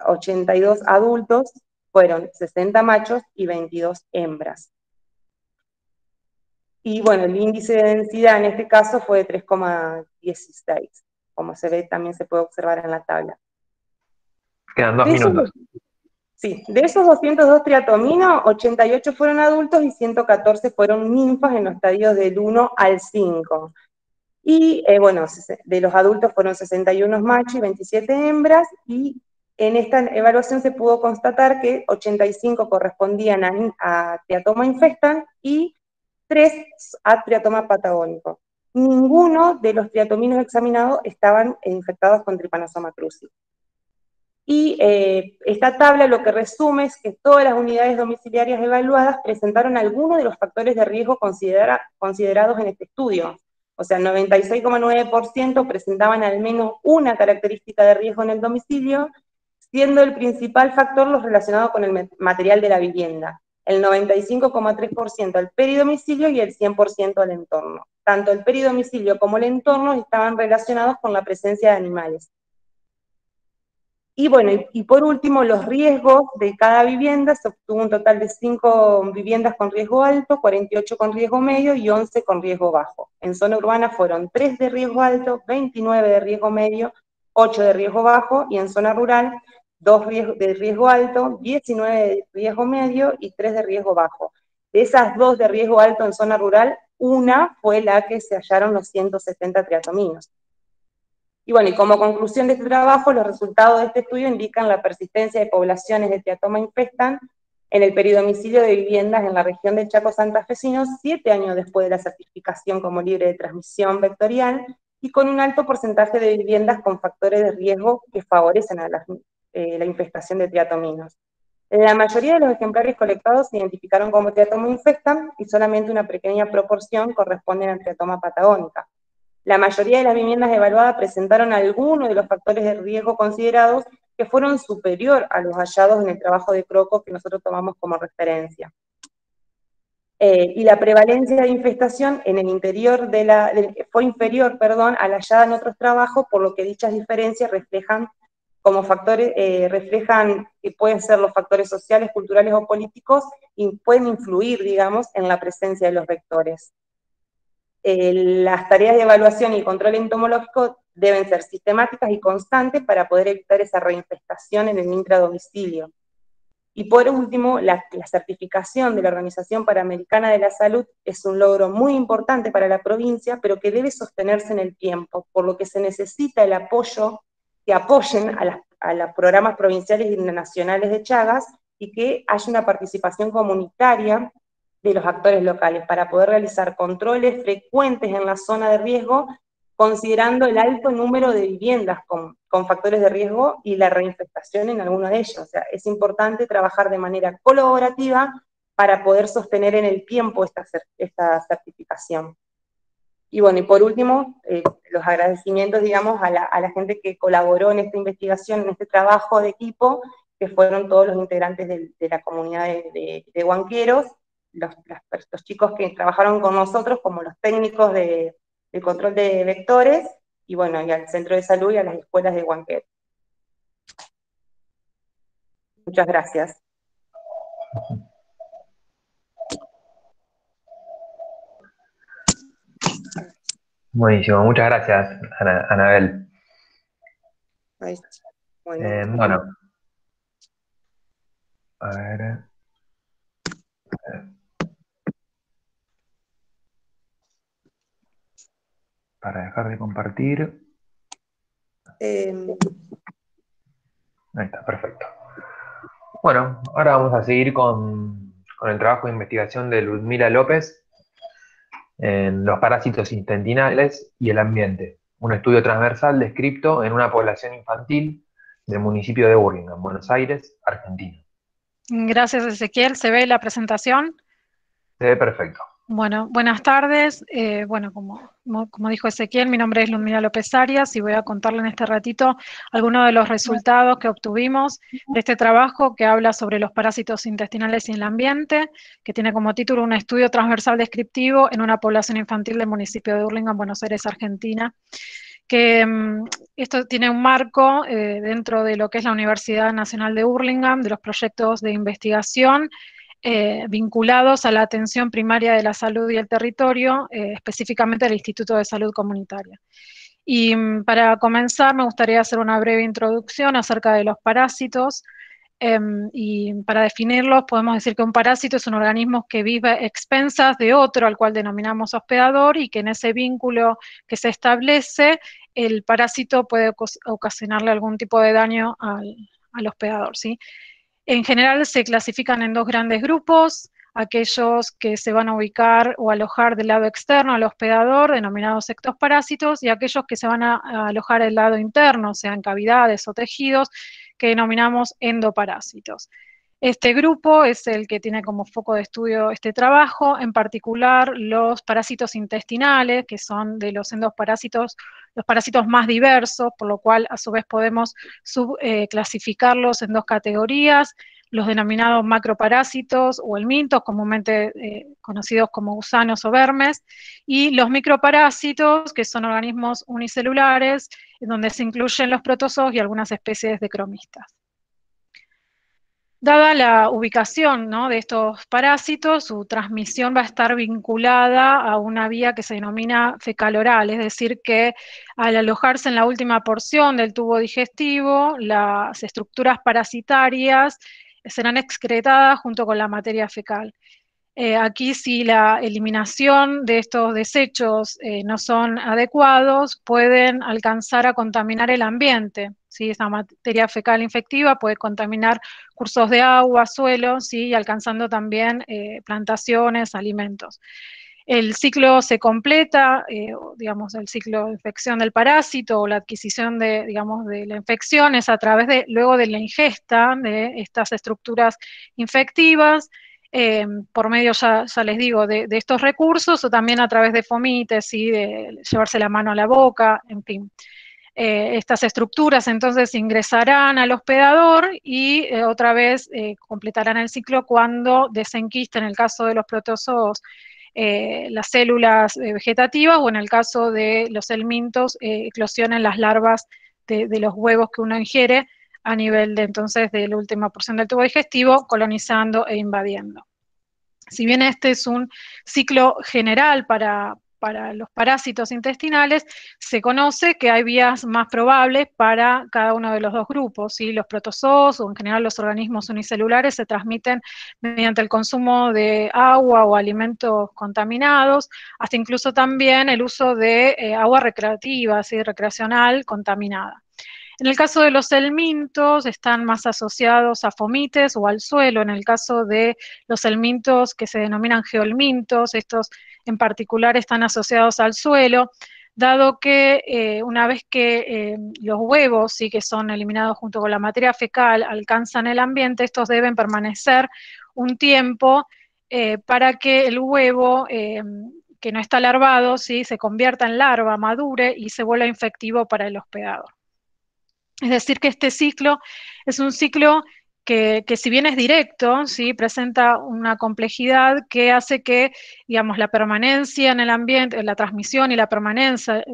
Speaker 3: 82 adultos fueron 60 machos y 22 hembras. Y bueno, el índice de densidad en este caso fue de 3,16, como se ve, también se puede observar en la tabla.
Speaker 1: Quedan 2 minutos.
Speaker 3: Sí, de esos 202 triatominos, 88 fueron adultos y 114 fueron ninfas en los estadios del 1 al 5. Y bueno, de los adultos fueron 61 machos y 27 hembras, y en esta evaluación se pudo constatar que 85 correspondían a Triatoma infestan y 3 a Triatoma patagónico. Ninguno de los triatominos examinados estaban infectados con Trypanosoma cruzi. Y esta tabla lo que resume es que todas las unidades domiciliarias evaluadas presentaron algunos de los factores de riesgo considerados en este estudio. O sea, 96,9% presentaban al menos una característica de riesgo en el domicilio, siendo el principal factor los relacionados con el material de la vivienda. El 95,3% al peridomicilio y el 100% al entorno. Tanto el peridomicilio como el entorno estaban relacionados con la presencia de animales. Y bueno, y por último, los riesgos de cada vivienda. Se obtuvo un total de 5 viviendas con riesgo alto, 48 con riesgo medio y 11 con riesgo bajo. En zona urbana fueron 3 de riesgo alto, 29 de riesgo medio, 8 de riesgo bajo, y en zona rural 2 de riesgo alto, 19 de riesgo medio y 3 de riesgo bajo. De esas 2 de riesgo alto en zona rural, una fue la que se hallaron los 170 triatominos. Y bueno, y como conclusión de este trabajo, los resultados de este estudio indican la persistencia de poblaciones de Triatoma infestan en el peridomicilio de viviendas en la región del Chaco santafesino 7 años después de la certificación como libre de transmisión vectorial, y con un alto porcentaje de viviendas con factores de riesgo que favorecen a la infestación de triatominos. La mayoría de los ejemplares colectados se identificaron como Triatoma infestan y solamente una pequeña proporción corresponden a Triatoma patagónica. La mayoría de las viviendas evaluadas presentaron algunos de los factores de riesgo considerados que fueron superior a los hallados en el trabajo de Croco que nosotros tomamos como referencia. Y la prevalencia de infestación en el interior fue inferior, a la hallada en otros trabajos, por lo que dichas diferencias reflejan como factores, reflejan que pueden ser los factores sociales, culturales o políticos, y pueden influir, digamos, en la presencia de los vectores. Las tareas de evaluación y control entomológico deben ser sistemáticas y constantes para poder evitar esa reinfestación en el intradomicilio. Y por último, la certificación de la Organización Panamericana de la Salud es un logro muy importante para la provincia, pero que debe sostenerse en el tiempo, por lo que se necesita el apoyo, que apoyen a los programas provinciales y nacionales de Chagas, y que haya una participación comunitaria de los actores locales para poder realizar controles frecuentes en la zona de riesgo, considerando el alto número de viviendas con factores de riesgo y la reinfestación en alguno de ellos. O sea, es importante trabajar de manera colaborativa para poder sostener en el tiempo esta certificación. Y bueno, y por último, los agradecimientos, digamos, a la gente que colaboró en esta investigación, en este trabajo de equipo, que fueron todos los integrantes de la comunidad de Huanqueros, los chicos que trabajaron con nosotros, como los técnicos de control de vectores, y bueno, y al centro de salud y a las escuelas de Huanquero. Muchas gracias.
Speaker 1: Buenísimo, muchas gracias, Anabel.
Speaker 3: Ahí está. Bueno,
Speaker 1: Bueno, a ver, para dejar de compartir.
Speaker 3: eh,
Speaker 1: Ahí está, perfecto. Bueno, ahora vamos a seguir con el trabajo de investigación de Ludmila López en los parásitos intestinales y el ambiente. Un estudio transversal descrito en una población infantil del municipio de Burlingame, Buenos Aires, Argentina.
Speaker 4: Gracias, Ezequiel. ¿Se ve la presentación?
Speaker 1: Se ve perfecto.
Speaker 4: Bueno, buenas tardes. Bueno, como dijo Ezequiel, mi nombre es Ludmila López Arias y voy a contarle en este ratito algunos de los resultados que obtuvimos de este trabajo que habla sobre los parásitos intestinales y el ambiente, que tiene como título un estudio transversal descriptivo en una población infantil del municipio de Burlingame, Buenos Aires, Argentina, que esto tiene un marco dentro de lo que es la Universidad Nacional de Burlingame, de los proyectos de investigación vinculados a la atención primaria de la salud y el territorio, específicamente el Instituto de Salud Comunitaria. Y para comenzar me gustaría hacer una breve introducción acerca de los parásitos. Y para definirlos podemos decir que un parásito es un organismo que vive a expensas de otro al cual denominamos hospedador y que en ese vínculo que se establece el parásito puede ocasionarle algún tipo de daño al hospedador, ¿sí? En general se clasifican en dos grandes grupos: aquellos que se van a ubicar o alojar del lado externo al hospedador, denominados ectoparásitos, y aquellos que se van a alojar del lado interno, sean cavidades o tejidos, que denominamos endoparásitos. Este grupo es el que tiene como foco de estudio este trabajo, en particular los parásitos intestinales, que son de los endoparásitos los parásitos más diversos, por lo cual a su vez podemos clasificarlos en dos categorías: los denominados macroparásitos o helmintos, comúnmente conocidos como gusanos o vermes, y los microparásitos, que son organismos unicelulares, en donde se incluyen los protozoos y algunas especies de cromistas. Dada la ubicación, ¿no?, de estos parásitos, su transmisión va a estar vinculada a una vía que se denomina fecal-oral, es decir, que al alojarse en la última porción del tubo digestivo, las estructuras parasitarias serán excretadas junto con la materia fecal. Aquí, si la eliminación de estos desechos no son adecuados, pueden alcanzar a contaminar el ambiente, ¿sí? Esa materia fecal infectiva puede contaminar cursos de agua, suelos, ¿sí?, y alcanzando también plantaciones, alimentos. El ciclo se completa, digamos, el ciclo de infección del parásito o la adquisición de, digamos, de la infección es a través de, luego de la ingesta de estas estructuras infectivas, por medio, ya les digo, de estos recursos, o también a través de fomites y de llevarse la mano a la boca, en fin. Estas estructuras entonces ingresarán al hospedador y otra vez completarán el ciclo cuando desenquisten, en el caso de los protozoos, las células vegetativas, o en el caso de los helmintos, eclosionen las larvas de los huevos que uno ingiere a nivel de, entonces, de la última porción del tubo digestivo, colonizando e invadiendo. Si bien este es un ciclo general para los parásitos intestinales, se conoce que hay vías más probables para cada uno de los dos grupos, ¿sí? Los protozoos, o en general los organismos unicelulares, se transmiten mediante el consumo de agua o alimentos contaminados, hasta incluso también el uso de agua recreativa, ¿sí?, recreacional contaminada. En el caso de los helmintos, están más asociados a fomites o al suelo. En el caso de los helmintos que se denominan geohelmintos, estos en particular están asociados al suelo, dado que una vez que los huevos, sí, que son eliminados junto con la materia fecal, alcanzan el ambiente, estos deben permanecer un tiempo para que el huevo, que no está larvado, ¿sí?, se convierta en larva, madure y se vuelva infectivo para el hospedador. Es decir, que este ciclo es un ciclo que si bien es directo, ¿sí?, presenta una complejidad que hace que, digamos, la permanencia en el ambiente, la transmisión y la permanencia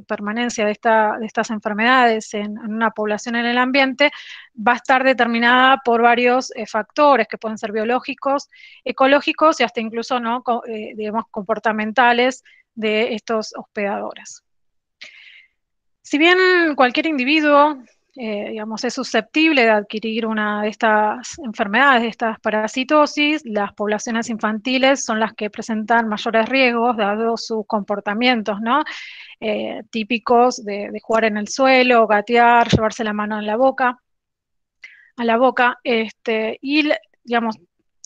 Speaker 4: de estas enfermedades en una población en el ambiente va a estar determinada por varios factores que pueden ser biológicos, ecológicos y hasta incluso, ¿no?, digamos, comportamentales de estos hospedadores. Si bien cualquier individuo, digamos, es susceptible de adquirir una de estas enfermedades, de estas parasitosis, las poblaciones infantiles son las que presentan mayores riesgos, dado sus comportamientos, ¿no? Típicos de jugar en el suelo, gatear, llevarse la mano en la boca, a la boca, y digamos,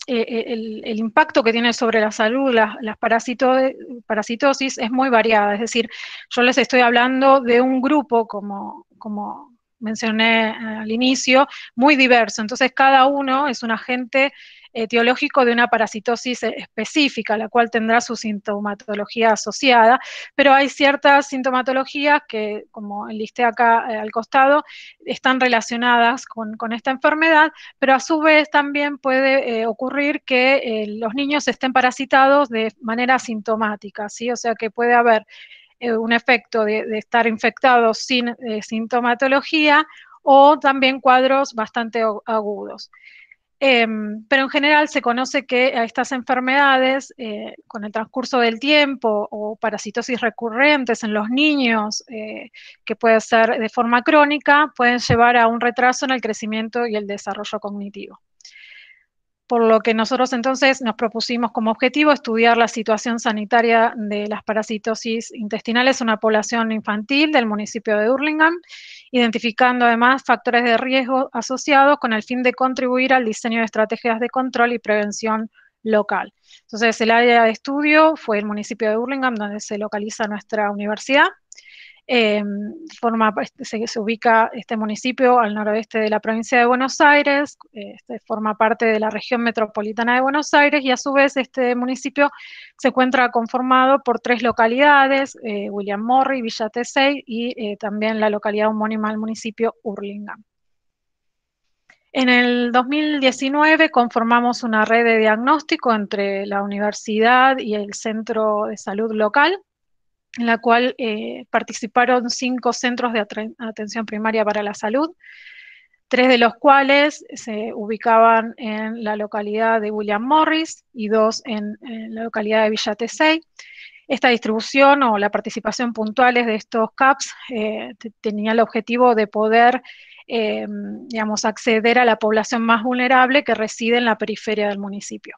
Speaker 4: el impacto que tiene sobre la salud las parasitosis es muy variada, es decir, yo les estoy hablando de un grupo, como mencioné al inicio, muy diverso, entonces cada uno es un agente etiológico de una parasitosis específica, la cual tendrá su sintomatología asociada, pero hay ciertas sintomatologías que, como listé acá al costado, están relacionadas con esta enfermedad, pero a su vez también puede ocurrir que los niños estén parasitados de manera asintomática, ¿sí? O sea que puede haber un efecto de estar infectados sin sintomatología o también cuadros bastante agudos. Pero en general se conoce que a estas enfermedades, con el transcurso del tiempo o parasitosis recurrentes en los niños, que puede ser de forma crónica, pueden llevar a un retraso en el crecimiento y el desarrollo cognitivo. Por lo que nosotros entonces nos propusimos como objetivo estudiar la situación sanitaria de las parasitosis intestinales en una población infantil del municipio de Hurlingham, identificando además factores de riesgo asociados con el fin de contribuir al diseño de estrategias de control y prevención local. Entonces, el área de estudio fue el municipio de Hurlingham, donde se localiza nuestra universidad. Se ubica este municipio al noroeste de la provincia de Buenos Aires, forma parte de la región metropolitana de Buenos Aires, y a su vez este municipio se encuentra conformado por 3 localidades, William Morris, Villa Tesey y también la localidad homónima del municipio, Hurlingham. En el 2019 conformamos una red de diagnóstico entre la universidad y el centro de salud local, en la cual participaron 5 centros de atención primaria para la salud, 3 de los cuales se ubicaban en la localidad de William Morris y 2 en la localidad de Villa Tesey. Esta distribución o la participación puntuales de estos CAPS tenía el objetivo de poder, digamos, acceder a la población más vulnerable que reside en la periferia del municipio.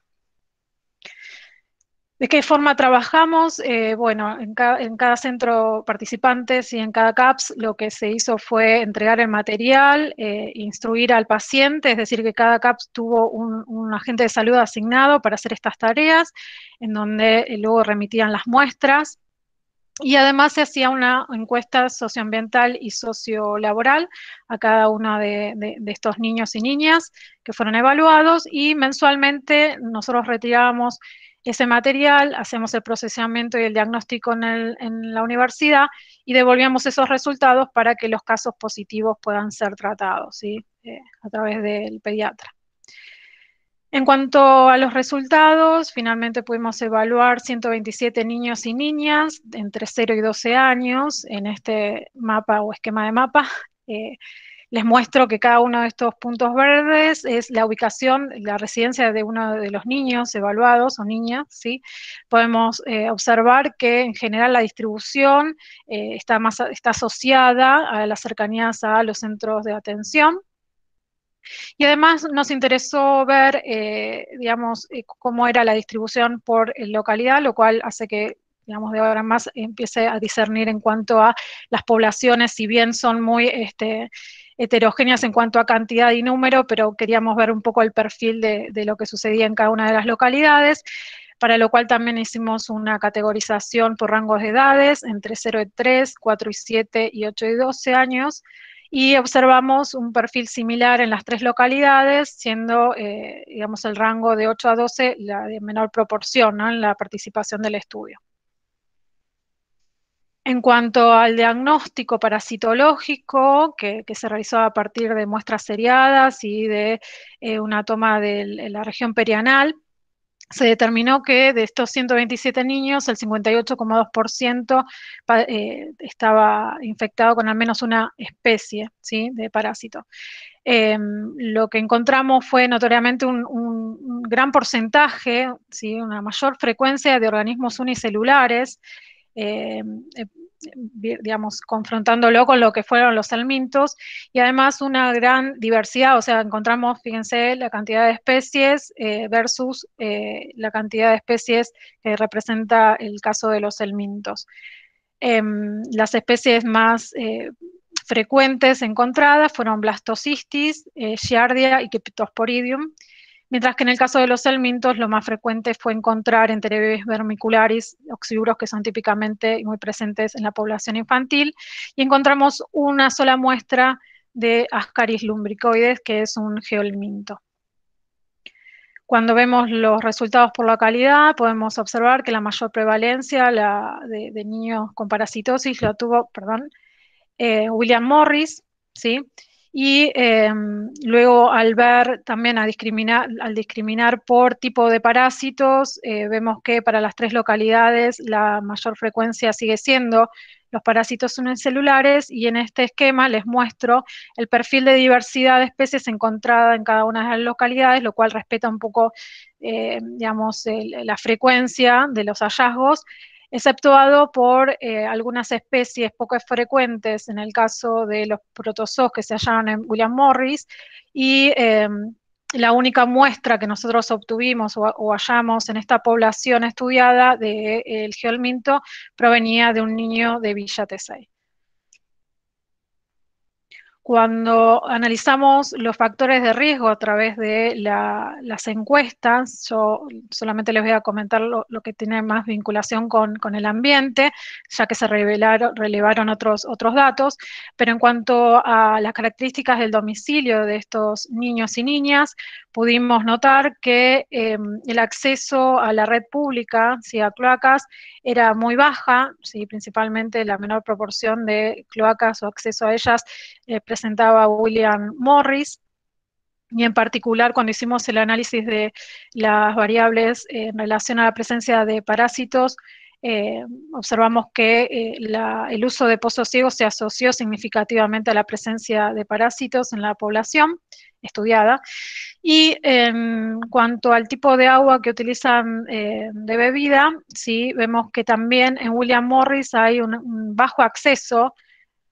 Speaker 4: ¿De qué forma trabajamos? Bueno, en cada centro participante y en cada CAPS lo que se hizo fue entregar el material, instruir al paciente, es decir, que cada CAPS tuvo un agente de salud asignado para hacer estas tareas, en donde luego remitían las muestras. Y además se hacía una encuesta socioambiental y sociolaboral a cada uno de estos niños y niñas que fueron evaluados, y mensualmente nosotros retirábamos ese material, hacemos el procesamiento y el diagnóstico en la universidad y devolvíamos esos resultados para que los casos positivos puedan ser tratados, ¿sí? A través del pediatra. En cuanto a los resultados, finalmente pudimos evaluar 127 niños y niñas entre 0 y 12 años en este mapa o esquema de mapa. Les muestro que cada uno de estos puntos verdes es la ubicación, la residencia de uno de los niños evaluados o niñas, ¿sí? Podemos observar que en general la distribución está asociada a las cercanías a los centros de atención. Y además nos interesó ver, digamos, cómo era la distribución por localidad, lo cual hace que, digamos, de ahora en más empiece a discernir en cuanto a las poblaciones, si bien son muy heterogéneas en cuanto a cantidad y número, pero queríamos ver un poco el perfil de lo que sucedía en cada una de las localidades, para lo cual también hicimos una categorización por rangos de edades, entre 0 y 3, 4 y 7 y 8 y 12 años, y observamos un perfil similar en las 3 localidades, siendo, digamos, el rango de 8 a 12 la de menor proporción, ¿no?, en la participación del estudio. En cuanto al diagnóstico parasitológico, que se realizó a partir de muestras seriadas y de una toma de la región perianal, se determinó que de estos 127 niños, el 58,2% estaba infectado con al menos una especie, ¿sí?, de parásito. Lo que encontramos fue notoriamente un gran porcentaje, ¿sí?, una mayor frecuencia de organismos unicelulares, digamos, confrontándolo con lo que fueron los helmintos, y además una gran diversidad, o sea, encontramos, fíjense, la cantidad de especies versus la cantidad de especies que representa el caso de los helmintos. Las especies más frecuentes encontradas fueron Blastocystis, Giardia y Cryptosporidium, mientras que en el caso de los helmintos lo más frecuente fue encontrar Enterobius vermicularis, oxiuros, que son típicamente muy presentes en la población infantil, y encontramos una sola muestra de Ascaris lumbricoides, que es un geohelminto. Cuando vemos los resultados por localidad, podemos observar que la mayor prevalencia de niños con parasitosis lo tuvo, William Morris, ¿sí? Y luego al ver también al discriminar por tipo de parásitos, vemos que para las 3 localidades la mayor frecuencia sigue siendo los parásitos unicelulares, y en este esquema les muestro el perfil de diversidad de especies encontrada en cada una de las localidades, lo cual respeta un poco, digamos, la frecuencia de los hallazgos, exceptuado por algunas especies poco frecuentes en el caso de los protozoos que se hallaron en William Morris, y la única muestra que nosotros obtuvimos o hallamos en esta población estudiada del geohelminto provenía de un niño de Villa Tesey. Cuando analizamos los factores de riesgo a través de las encuestas, yo solamente les voy a comentar lo que tiene más vinculación con el ambiente, ya que se relevaron otros datos, pero en cuanto a las características del domicilio de estos niños y niñas, pudimos notar que el acceso a la red pública, ¿sí?, a cloacas, era muy baja, ¿sí?, principalmente la menor proporción de cloacas o acceso a ellas presentaba William Morris, y en particular cuando hicimos el análisis de las variables en relación a la presencia de parásitos, observamos que el uso de pozos ciegos se asoció significativamente a la presencia de parásitos en la población estudiada. Y en cuanto al tipo de agua que utilizan de bebida, sí, vemos que también en William Morris hay un bajo acceso,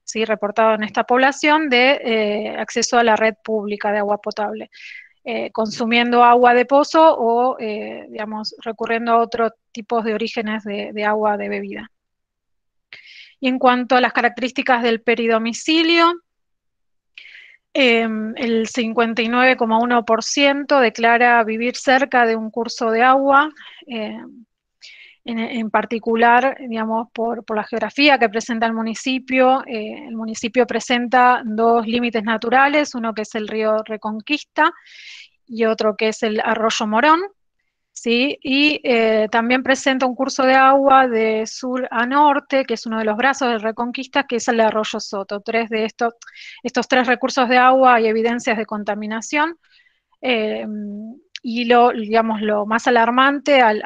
Speaker 4: ¿sí?, reportado en esta población, de acceso a la red pública de agua potable, consumiendo agua de pozo o, digamos, recurriendo a otros tipos de orígenes de agua de bebida. Y en cuanto a las características del peridomicilio, el 59,1% declara vivir cerca de un curso de agua, en particular, digamos, por la geografía que presenta el municipio. El municipio presenta 2 límites naturales, uno que es el río Reconquista y otro que es el arroyo Morón, ¿sí? Y también presenta un curso de agua de sur a norte, que es uno de los brazos del Reconquista, que es el arroyo Soto. 3 de estos 3 recursos de agua hay evidencias de contaminación. Y digamos, lo más alarmante al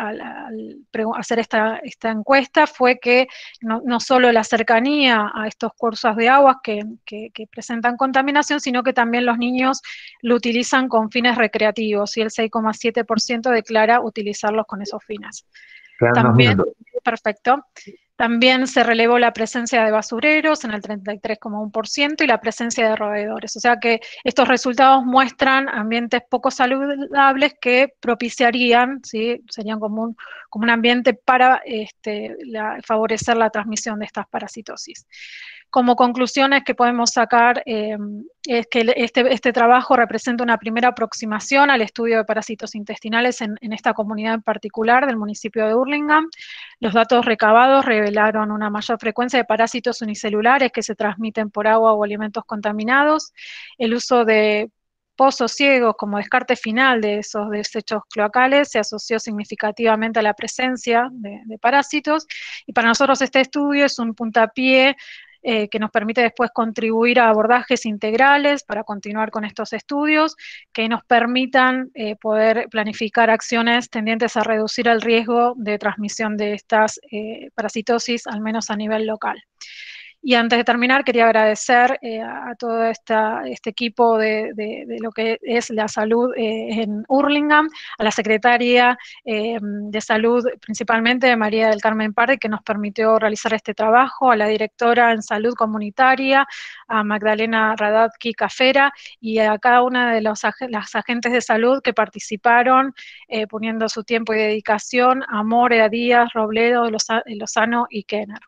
Speaker 4: hacer esta encuesta fue que no solo la cercanía a estos cursos de aguas que presentan contaminación, sino que también los niños lo utilizan con fines recreativos, y el 6,7% declara utilizarlos con esos fines. También, perfecto. También se relevó la presencia de basureros en el 33,1% y la presencia de roedores. O sea que estos resultados muestran ambientes poco saludables que propiciarían, ¿sí?, serían como un ambiente para favorecer la transmisión de estas parasitosis. Como conclusiones que podemos sacar es que este trabajo representa una primera aproximación al estudio de parásitos intestinales en esta comunidad en particular del municipio de Hurlingham. Los datos recabados revelaron una mayor frecuencia de parásitos unicelulares que se transmiten por agua o alimentos contaminados. El uso de pozos ciegos como descarte final de esos desechos cloacales se asoció significativamente a la presencia de parásitos, y para nosotros este estudio es un puntapié que nos permite después contribuir a abordajes integrales para continuar con estos estudios que nos permitan poder planificar acciones tendientes a reducir el riesgo de transmisión de estas parasitosis, al menos a nivel local. Y antes de terminar, quería agradecer a todo este equipo de lo que es la salud en Hurlingham, a la secretaria de salud, principalmente María del Carmen Pardi, que nos permitió realizar este trabajo, a la directora en salud comunitaria, a Magdalena Radatki Cafera, y a cada una de las agentes de salud que participaron, poniendo su tiempo y dedicación, a More, a Díaz, Robledo, Lozano y Kenner.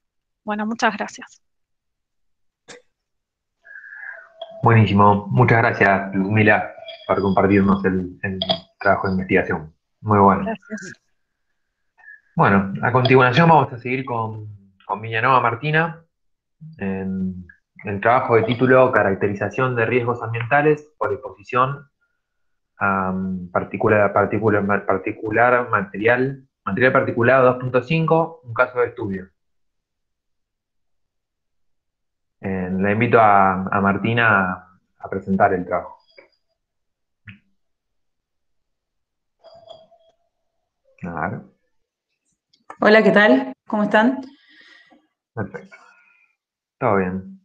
Speaker 4: Bueno, muchas gracias.
Speaker 1: Buenísimo. Muchas gracias, Luzmila, por compartirnos el trabajo de investigación. Muy bueno.
Speaker 4: Gracias.
Speaker 1: Bueno, a continuación vamos a seguir con Villanueva Martina, en el trabajo de título Caracterización de riesgos ambientales por exposición a particular material particulado 2.5, un caso de estudio. Le invito a Martina a presentar el trabajo. Claro.
Speaker 5: Hola, ¿qué tal? ¿Cómo están?
Speaker 1: Perfecto. Todo bien.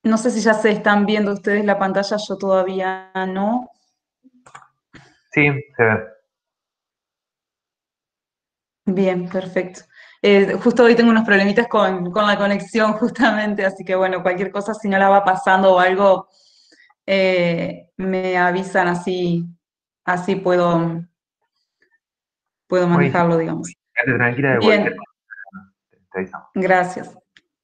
Speaker 5: No sé si ya se están viendo ustedes la pantalla, yo todavía no.
Speaker 1: Sí, se ve.
Speaker 5: Bien, perfecto. Justo hoy tengo unos problemitas con la conexión, justamente, así que bueno, cualquier cosa, si no la va pasando o algo, me avisan, así puedo manejarlo, digamos.
Speaker 1: Quédate tranquila de
Speaker 5: Bien.
Speaker 1: cualquier cosa. Te avisamos.
Speaker 5: Gracias.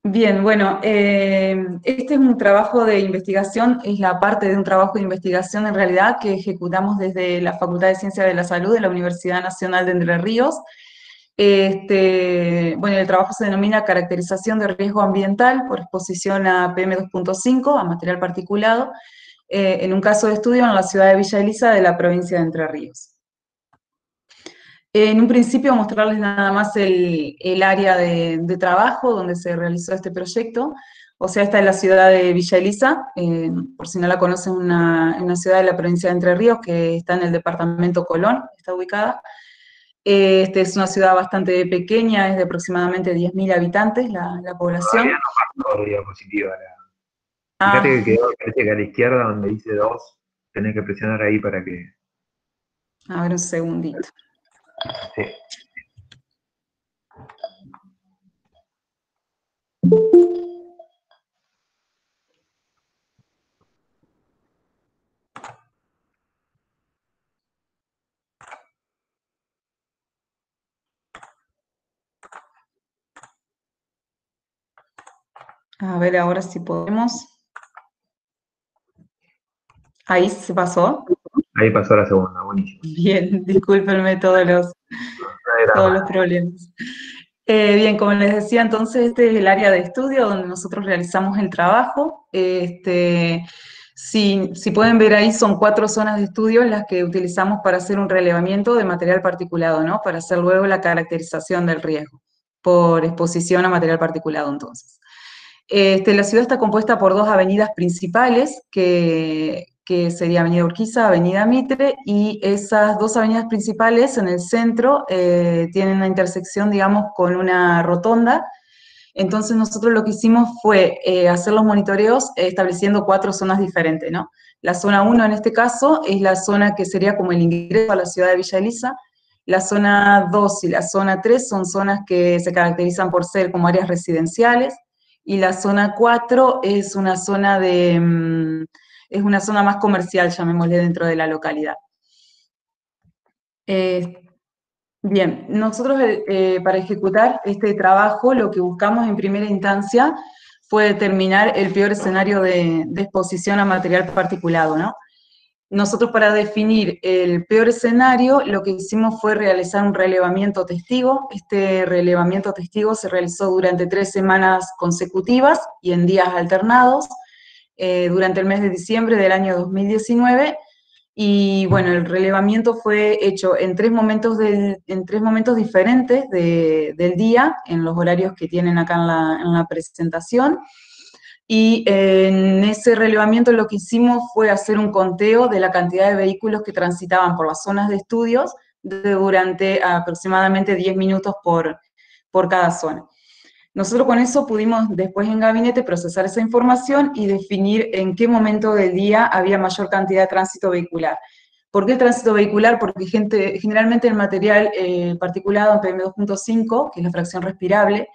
Speaker 5: Bien, bueno, este es un trabajo de investigación, es la parte de un trabajo de investigación en realidad que ejecutamos desde la Facultad de Ciencias de la Salud de la Universidad Nacional de Entre Ríos. Bueno, el trabajo se denomina Caracterización de Riesgo Ambiental por exposición a PM2.5, a material particulado, en un caso de estudio en la ciudad de Villa Elisa de la provincia de Entre Ríos. En un principio mostrarles nada más el área de trabajo donde se realizó este proyecto. O sea, esta es la ciudad de Villa Elisa, por si no la conocen, una ciudad de la provincia de Entre Ríos que está en el departamento Colón, está ubicada. Es una ciudad bastante pequeña, es de aproximadamente 10.000 habitantes la población.
Speaker 1: Todavía no pasó diapositiva. Fíjate que quedó, parece que a la izquierda donde dice 2, tenés que presionar ahí para que...
Speaker 5: A ver, un segundito.
Speaker 1: Sí.
Speaker 5: A ver, ahora si podemos. Ahí se pasó.
Speaker 1: Ahí pasó la segunda, buenísimo.
Speaker 5: Bien, discúlpenme todos los problemas. Bien, como les decía, entonces este es el área de estudio donde nosotros realizamos el trabajo. Si pueden ver ahí, son 4 zonas de estudio las que utilizamos para hacer un relevamiento de material particulado, ¿no? Para hacer luego la caracterización del riesgo por exposición a material particulado, entonces. La ciudad está compuesta por 2 avenidas principales, que sería Avenida Urquiza, Avenida Mitre, y esas 2 avenidas principales en el centro tienen una intersección, digamos, con una rotonda. Entonces nosotros lo que hicimos fue hacer los monitoreos estableciendo 4 zonas diferentes, ¿no? La zona 1 en este caso es la zona que sería como el ingreso a la ciudad de Villa Elisa. La zona 2 y la zona 3 son zonas que se caracterizan por ser como áreas residenciales, y la zona 4 es una zona es una zona más comercial, llamémosle, dentro de la localidad. Bien, nosotros para ejecutar este trabajo lo que buscamos en primera instancia fue determinar el peor escenario de exposición a material particulado, ¿no? Nosotros para definir el peor escenario lo que hicimos fue realizar un relevamiento testigo. Este relevamiento testigo se realizó durante 3 semanas consecutivas y en días alternados durante el mes de diciembre del año 2019. Y bueno, el relevamiento fue hecho en 3 momentos, en 3 momentos diferentes del día, en los horarios que tienen acá en la presentación. Y en ese relevamiento lo que hicimos fue hacer un conteo de la cantidad de vehículos que transitaban por las zonas de estudios durante aproximadamente 10 minutos por cada zona. Nosotros con eso pudimos después en gabinete procesar esa información y definir en qué momento del día había mayor cantidad de tránsito vehicular. ¿Por qué el tránsito vehicular? Porque generalmente el material particulado en PM2.5, que es la fracción respirable,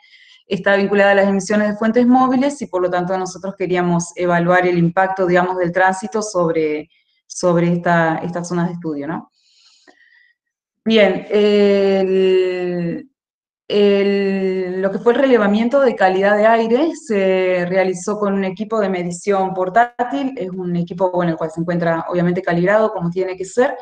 Speaker 5: está vinculada a las emisiones de fuentes móviles y por lo tanto nosotros queríamos evaluar el impacto, digamos, del tránsito sobre estas zonas de estudio, ¿no? Bien, lo que fue el relevamiento de calidad de aire se realizó con un equipo de medición portátil, es un equipo con el cual se encuentra obviamente calibrado como tiene que ser,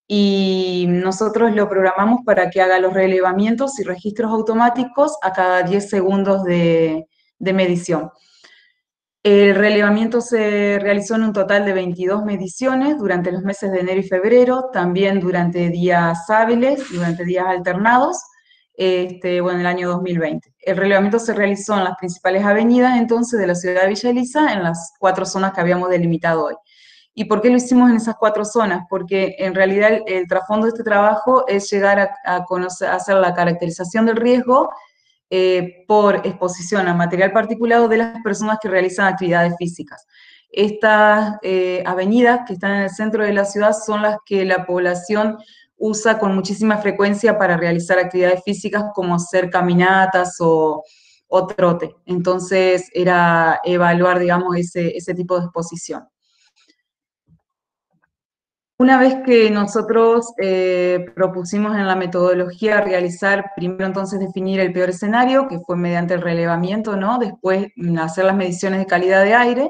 Speaker 5: y nosotros lo programamos para que haga los relevamientos y registros automáticos a cada 10 segundos de medición. El relevamiento se realizó en un total de 22 mediciones durante los meses de enero y febrero, también durante días hábiles, durante días alternados, bueno, en el año 2020. El relevamiento se realizó en las principales avenidas, entonces, de la ciudad de Villa Elisa, en las 4 zonas que habíamos delimitado hoy. ¿Y por qué lo hicimos en esas 4 zonas? Porque en realidad el trasfondo de este trabajo es llegar a hacer la caracterización del riesgo por exposición a material particulado de las personas que realizan actividades físicas. Estas avenidas que están en el centro de la ciudad son las que la población usa con muchísima frecuencia para realizar actividades físicas como hacer caminatas o trote. Entonces era evaluar, digamos, ese tipo de exposición. Una vez que nosotros propusimos en la metodología realizar, primero entonces definir el peor escenario, que fue mediante el relevamiento, ¿no? Después hacer las mediciones de calidad de aire,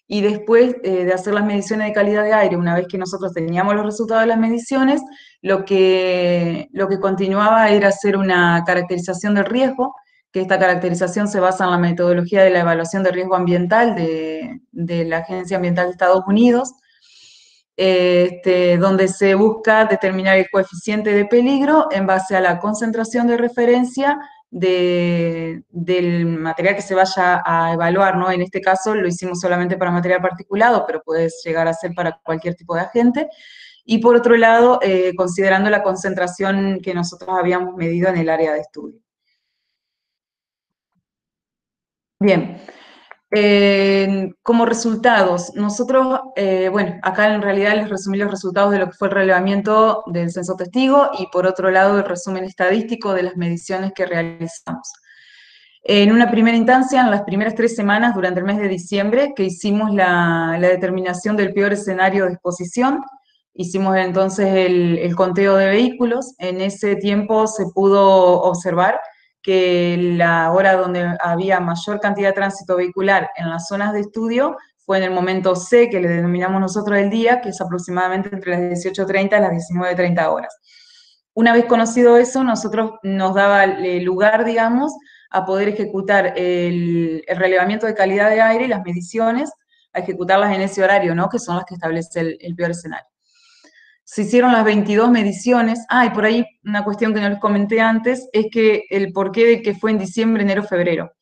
Speaker 5: y después de hacer las mediciones de calidad de aire, una vez que nosotros teníamos los resultados de las mediciones, lo que continuaba era hacer una caracterización del riesgo, que esta caracterización se basa en la metodología de la evaluación de riesgo ambiental de la Agencia Ambiental de Estados Unidos, donde se busca determinar el coeficiente de peligro en base a la concentración de referencia del material que se vaya a evaluar, ¿no? En este caso lo hicimos solamente para material particulado, pero puede llegar a ser para cualquier tipo de agente. Y por otro lado, considerando la concentración que nosotros habíamos medido en el área de estudio. Bien. Como resultados, nosotros, bueno, acá en realidad les resumí los resultados de lo que fue el relevamiento del censo testigo y por otro lado el resumen estadístico de las mediciones que realizamos. En una primera instancia, en las primeras 3 semanas durante el mes de diciembre, que hicimos la determinación del peor escenario de exposición, hicimos entonces el conteo de vehículos. En ese tiempo se pudo observar que la hora donde había mayor cantidad de tránsito vehicular en las zonas de estudio fue en el momento C, que le denominamos nosotros el día, que es aproximadamente entre las 18:30 y las 19:30 horas. Una vez conocido eso, nosotros nos daba lugar, digamos, a poder ejecutar el relevamiento de calidad de aire y las mediciones, a ejecutarlas en ese horario, ¿no? Que son las que establece el peor escenario. Se hicieron las 22 mediciones. Y por ahí una cuestión que no les comenté antes, es que el porqué de que fue en diciembre, enero, febrero.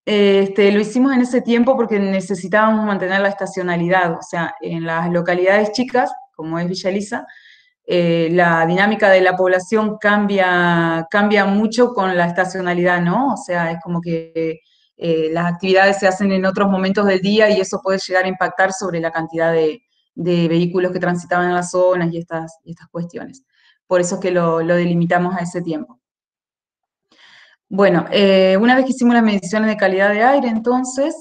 Speaker 5: Lo hicimos en ese tiempo porque necesitábamos mantener la estacionalidad, o sea, en las localidades chicas, como es Villa Elisa, la dinámica de la población cambia mucho con la estacionalidad, ¿no? O sea, es como que las actividades se hacen en otros momentos del día y eso puede llegar a impactar sobre la cantidad de vehículos que transitaban en las zonas y estas cuestiones. Por eso es que lo delimitamos a ese tiempo. Bueno, una vez que hicimos las mediciones de calidad de aire, entonces,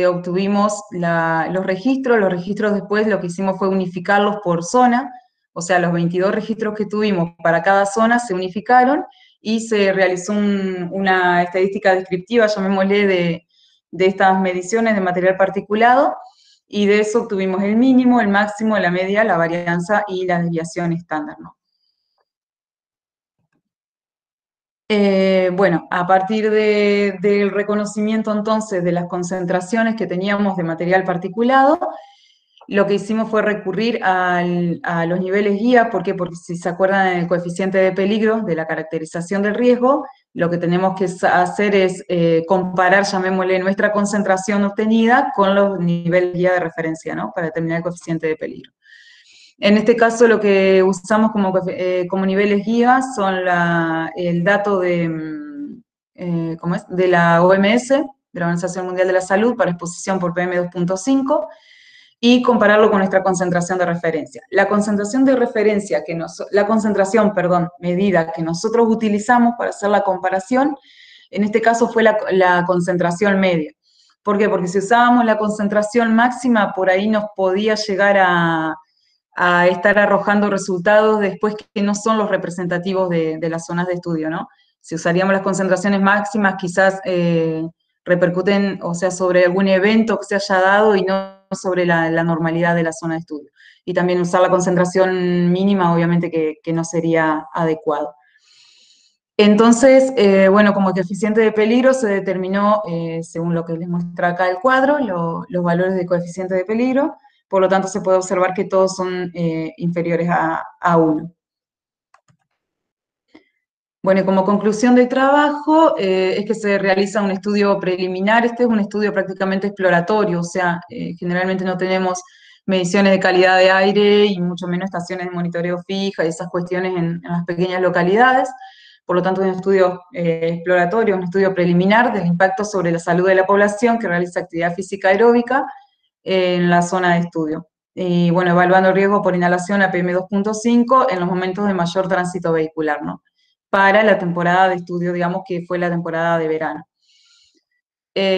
Speaker 5: obtuvimos los registros después lo que hicimos fue unificarlos por zona, o sea, los 22 registros que tuvimos para cada zona se unificaron y se realizó una estadística descriptiva, llamémosle, de estas mediciones de material particulado, y de eso obtuvimos el mínimo, el máximo, la media, la varianza y la desviación estándar, ¿no? Bueno, a partir del reconocimiento entonces de las concentraciones que teníamos de material particulado, lo que hicimos fue recurrir a los niveles guía. ¿Por qué? Porque si se acuerdan del coeficiente de peligro, de la caracterización del riesgo, lo que tenemos que hacer es comparar, llamémosle, nuestra concentración obtenida con los niveles guía de referencia, ¿no? Para determinar el coeficiente de peligro. En este caso lo que usamos como niveles guía son el dato de la OMS, de la Organización Mundial de la Salud, para exposición por PM2.5, y compararlo con nuestra concentración de referencia. La concentración medida que nosotros utilizamos para hacer la comparación, en este caso fue la concentración media. ¿Por qué? Porque si usábamos la concentración máxima, por ahí nos podía llegar a estar arrojando resultados después que no son los representativos de las zonas de estudio, ¿no? Si usaríamos las concentraciones máximas, quizás repercuten, o sea, sobre algún evento que se haya dado y no sobre la normalidad de la zona de estudio. Y también usar la concentración mínima, obviamente que no sería adecuado. Entonces, bueno, como coeficiente de peligro se determinó, según lo que les muestra acá el cuadro, los valores de coeficiente de peligro, por lo tanto se puede observar que todos son inferiores a 1. Bueno, y como conclusión del trabajo, es que se realiza un estudio preliminar. Este es un estudio prácticamente exploratorio, o sea, generalmente no tenemos mediciones de calidad de aire y mucho menos estaciones de monitoreo fija y esas cuestiones en las pequeñas localidades. Por lo tanto, es un estudio exploratorio, un estudio preliminar del impacto sobre la salud de la población que realiza actividad física aeróbica en la zona de estudio. Y bueno, evaluando el riesgo por inhalación a PM2.5 en los momentos de mayor tránsito vehicular, ¿no? Para la temporada de estudio, digamos que fue la temporada de verano.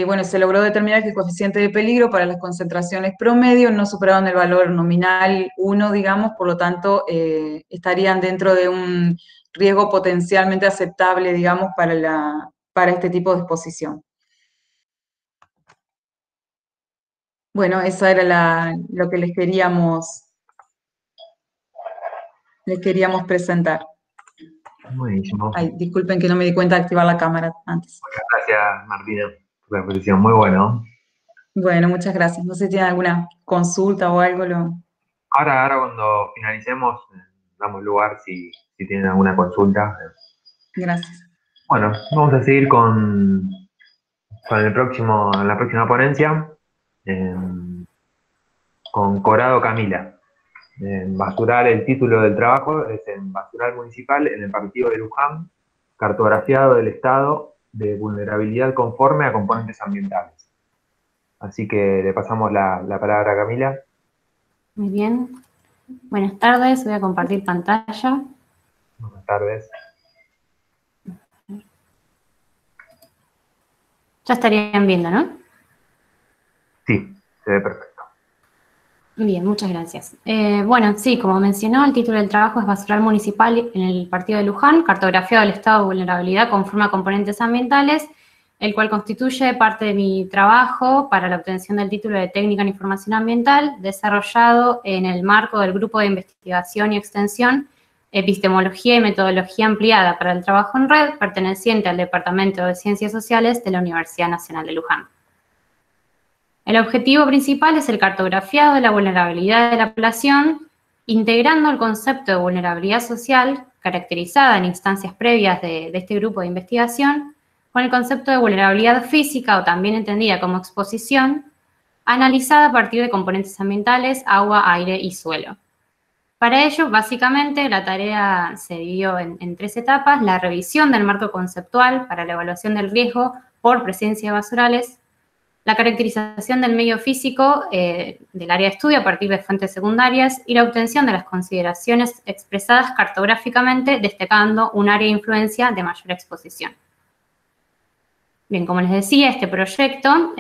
Speaker 5: Bueno, se logró determinar que el coeficiente de peligro para las concentraciones promedio no superaban el valor nominal 1, digamos, por lo tanto, estarían dentro de un riesgo potencialmente aceptable, digamos, para este tipo de exposición. Bueno, eso era lo que les queríamos presentar.
Speaker 1: Buenísimo.
Speaker 5: Ay, disculpen que no me di cuenta de activar la cámara antes.
Speaker 1: Muchas gracias, Martina, por la exposición. Muy bueno.
Speaker 5: Bueno, muchas gracias. No sé si tienen alguna consulta o algo.
Speaker 1: Ahora cuando finalicemos, damos lugar si tienen alguna consulta.
Speaker 5: Gracias.
Speaker 1: Bueno, vamos a seguir con la próxima ponencia, con Corrado Camila. Basural, el título del trabajo es en Basural Municipal en el partido de Luján, cartografiado del estado de vulnerabilidad conforme a componentes ambientales. Así que le pasamos la palabra a Camila.
Speaker 6: Muy bien. Buenas tardes, voy a compartir pantalla.
Speaker 1: Buenas tardes.
Speaker 6: Ya estarían viendo, ¿no?
Speaker 1: Sí, se ve perfecto.
Speaker 6: Bien, muchas gracias. Bueno, sí, como mencionó, el título del trabajo es Basural Municipal en el partido de Luján, cartografiado del estado de vulnerabilidad conforme a componentes ambientales, el cual constituye parte de mi trabajo para la obtención del título de Técnica en Información Ambiental, desarrollado en el marco del Grupo de Investigación y Extensión, Epistemología y Metodología Ampliada para el Trabajo en Red, perteneciente al Departamento de Ciencias Sociales de la Universidad Nacional de Luján. El objetivo principal es el cartografiado de la vulnerabilidad de la población, integrando el concepto de vulnerabilidad social, caracterizada en instancias previas de este grupo de investigación, con el concepto de vulnerabilidad física, o también entendida como exposición, analizada a partir de componentes ambientales, agua, aire y suelo. Para ello, básicamente, la tarea se dividió en 3 etapas: la revisión del marco conceptual para la evaluación del riesgo por presencia de basurales, la caracterización del medio físico del área de estudio a partir de fuentes secundarias y la obtención de las consideraciones expresadas cartográficamente, destacando un área de influencia de mayor exposición. Bien, como les decía, este proyecto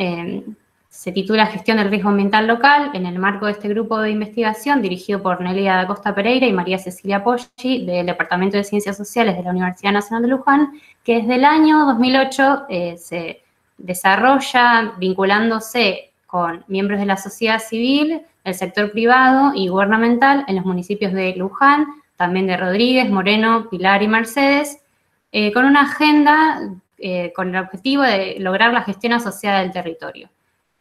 Speaker 6: se titula Gestión del Riesgo Ambiental Local en el marco de este grupo de investigación dirigido por Nelia da Costa Pereira y María Cecilia Poggi del Departamento de Ciencias Sociales de la Universidad Nacional de Luján, que desde el año 2008 se desarrolla vinculándose con miembros de la sociedad civil, el sector privado y gubernamental en los municipios de Luján, también de Rodríguez, Moreno, Pilar y Mercedes, con una agenda con el objetivo de lograr la gestión asociada del territorio,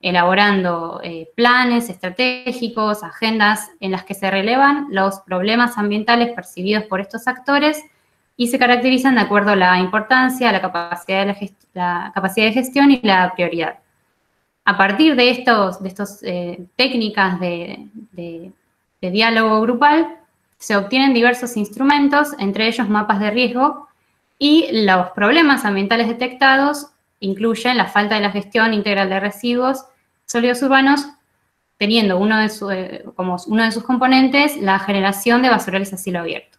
Speaker 6: elaborando planes estratégicos, agendas en las que se relevan los problemas ambientales percibidos por estos actores y se caracterizan de acuerdo a la importancia, la capacidad de gestión y la prioridad. A partir de estas técnicas de diálogo grupal, se obtienen diversos instrumentos, entre ellos mapas de riesgo, Y los problemas ambientales detectados incluyen la falta de la gestión integral de residuos sólidos urbanos, teniendo como uno de sus componentes la generación de basurales a cielo abierto.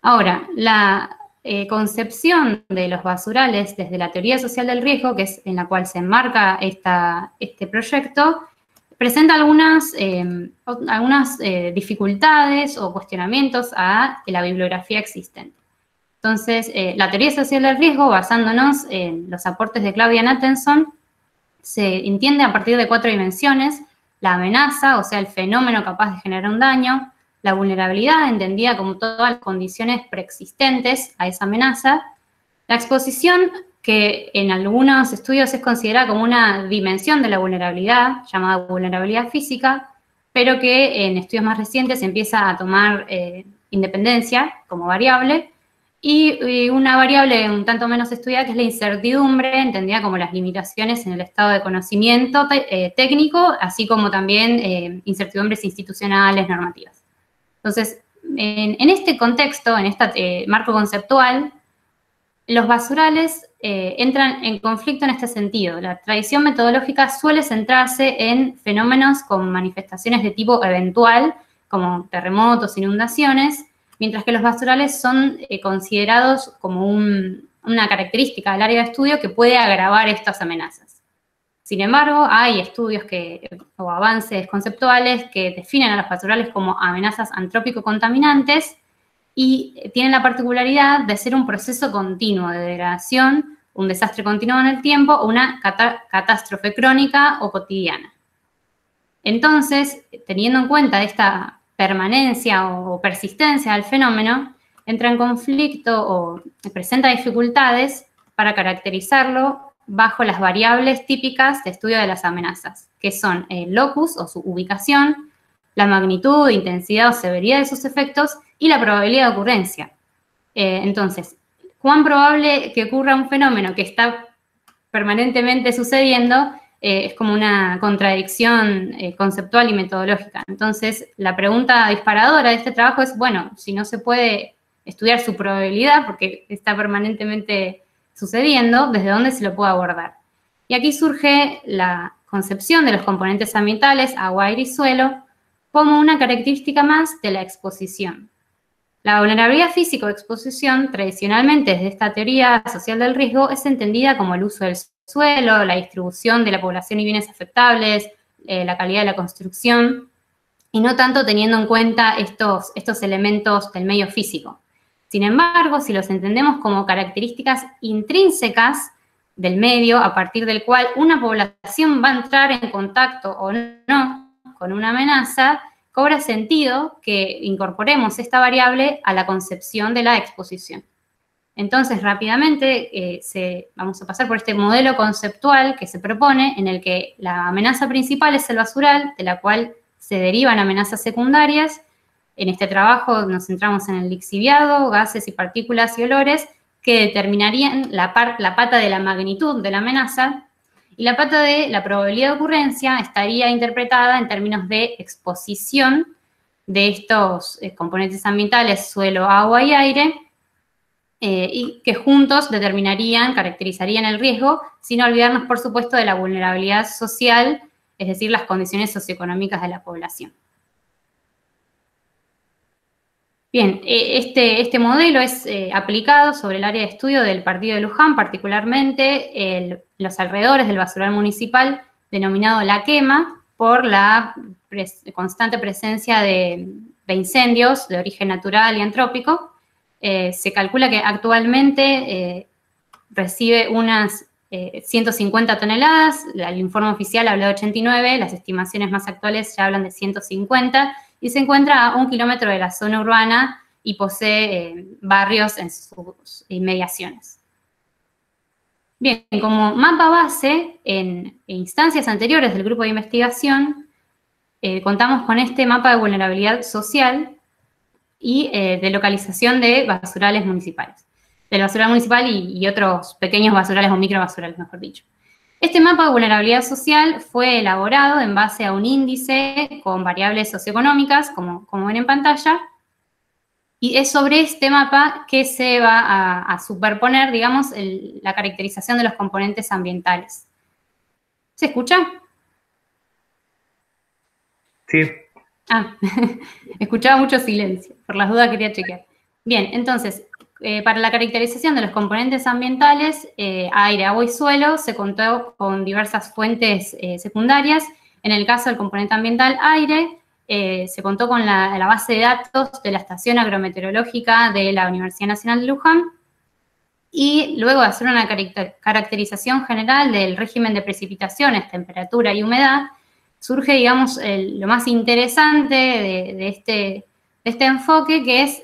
Speaker 6: Ahora, la concepción de los basurales desde la teoría social del riesgo, que es en la cual se enmarca este proyecto, presenta algunas dificultades o cuestionamientos a la bibliografía existente. Entonces, la teoría social del riesgo, basándonos en los aportes de Claudia Nathanson, se entiende a partir de 4 dimensiones: la amenaza, o sea, el fenómeno capaz de generar un daño; la vulnerabilidad, entendida como todas las condiciones preexistentes a esa amenaza; la exposición, que en algunos estudios es considerada como una dimensión de la vulnerabilidad, llamada vulnerabilidad física, pero que en estudios más recientes empieza a tomar independencia como variable; y una variable un tanto menos estudiada, que es la incertidumbre, entendida como las limitaciones en el estado de conocimiento técnico, así como también incertidumbres institucionales, normativas. Entonces, en este contexto, en este marco conceptual, los basurales entran en conflicto en este sentido. La tradición metodológica suele centrarse en fenómenos con manifestaciones de tipo eventual, como terremotos, inundaciones, mientras que los basurales son considerados como una característica del área de estudio que puede agravar estas amenazas. Sin embargo, hay estudios o avances conceptuales que definen a los basurales como amenazas antrópico-contaminantes y tienen la particularidad de ser un proceso continuo de degradación, un desastre continuo en el tiempo o una catástrofe crónica o cotidiana. Entonces, teniendo en cuenta esta permanencia o persistencia del fenómeno, entra en conflicto o presenta dificultades para caracterizarlo bajo las variables típicas de estudio de las amenazas, que son el locus o su ubicación, la magnitud, intensidad o severidad de sus efectos y la probabilidad de ocurrencia. Entonces, ¿cuán probable que ocurra un fenómeno que está permanentemente sucediendo? Es como una contradicción conceptual y metodológica. Entonces, la pregunta disparadora de este trabajo es, bueno, si no se puede estudiar su probabilidad porque está permanentemente sucediendo, ¿desde dónde se lo puede abordar? Y aquí surge la concepción de los componentes ambientales, agua, aire y suelo, como una característica más de la exposición. La vulnerabilidad física o exposición, tradicionalmente desde esta teoría social del riesgo, es entendida como el uso del suelo, la distribución de la población y bienes afectables, la calidad de la construcción, y no tanto teniendo en cuenta estos elementos del medio físico. Sin embargo, si los entendemos como características intrínsecas del medio, a partir del cual una población va a entrar en contacto o no con una amenaza, cobra sentido que incorporemos esta variable a la concepción de la exposición. Entonces, rápidamente vamos a pasar por este modelo conceptual que se propone, en el que la amenaza principal es el basural, de la cual se derivan amenazas secundarias. En este trabajo nos centramos en el lixiviado, gases y partículas y olores, que determinarían la pata de la magnitud de la amenaza, y la pata de la probabilidad de ocurrencia estaría interpretada en términos de exposición de estos componentes ambientales, suelo, agua y aire, y que juntos caracterizarían el riesgo, sin olvidarnos, por supuesto, de la vulnerabilidad social, es decir, las condiciones socioeconómicas de la población. Bien, este modelo es aplicado sobre el área de estudio del partido de Luján, particularmente los alrededores del basural municipal, denominado La Quema, por la constante presencia de incendios de origen natural y antrópico. Se calcula que actualmente recibe unas 150 toneladas, el informe oficial habla de 89, las estimaciones más actuales ya hablan de 150, y se encuentra a 1 kilómetro de la zona urbana y posee barrios en sus inmediaciones. Bien, como mapa base, en instancias anteriores del grupo de investigación, contamos con este mapa de vulnerabilidad social y de localización de basurales municipales. Del basural municipal y otros pequeños basurales o microbasurales, mejor dicho. Este mapa de vulnerabilidad social fue elaborado en base a un índice con variables socioeconómicas, como ven en pantalla, Y es sobre este mapa que se va a superponer, digamos, la caracterización de los componentes ambientales. ¿Se escucha?
Speaker 1: Sí.
Speaker 6: Ah, escuchaba mucho silencio, por las dudas quería chequear. Bien, entonces, para la caracterización de los componentes ambientales, aire, agua y suelo, se contó con diversas fuentes secundarias. En el caso del componente ambiental aire, se contó con la base de datos de la Estación Agrometeorológica de la Universidad Nacional de Luján, y luego de hacer una caracterización general del régimen de precipitaciones, temperatura y humedad, surge, digamos, lo más interesante de este enfoque, que es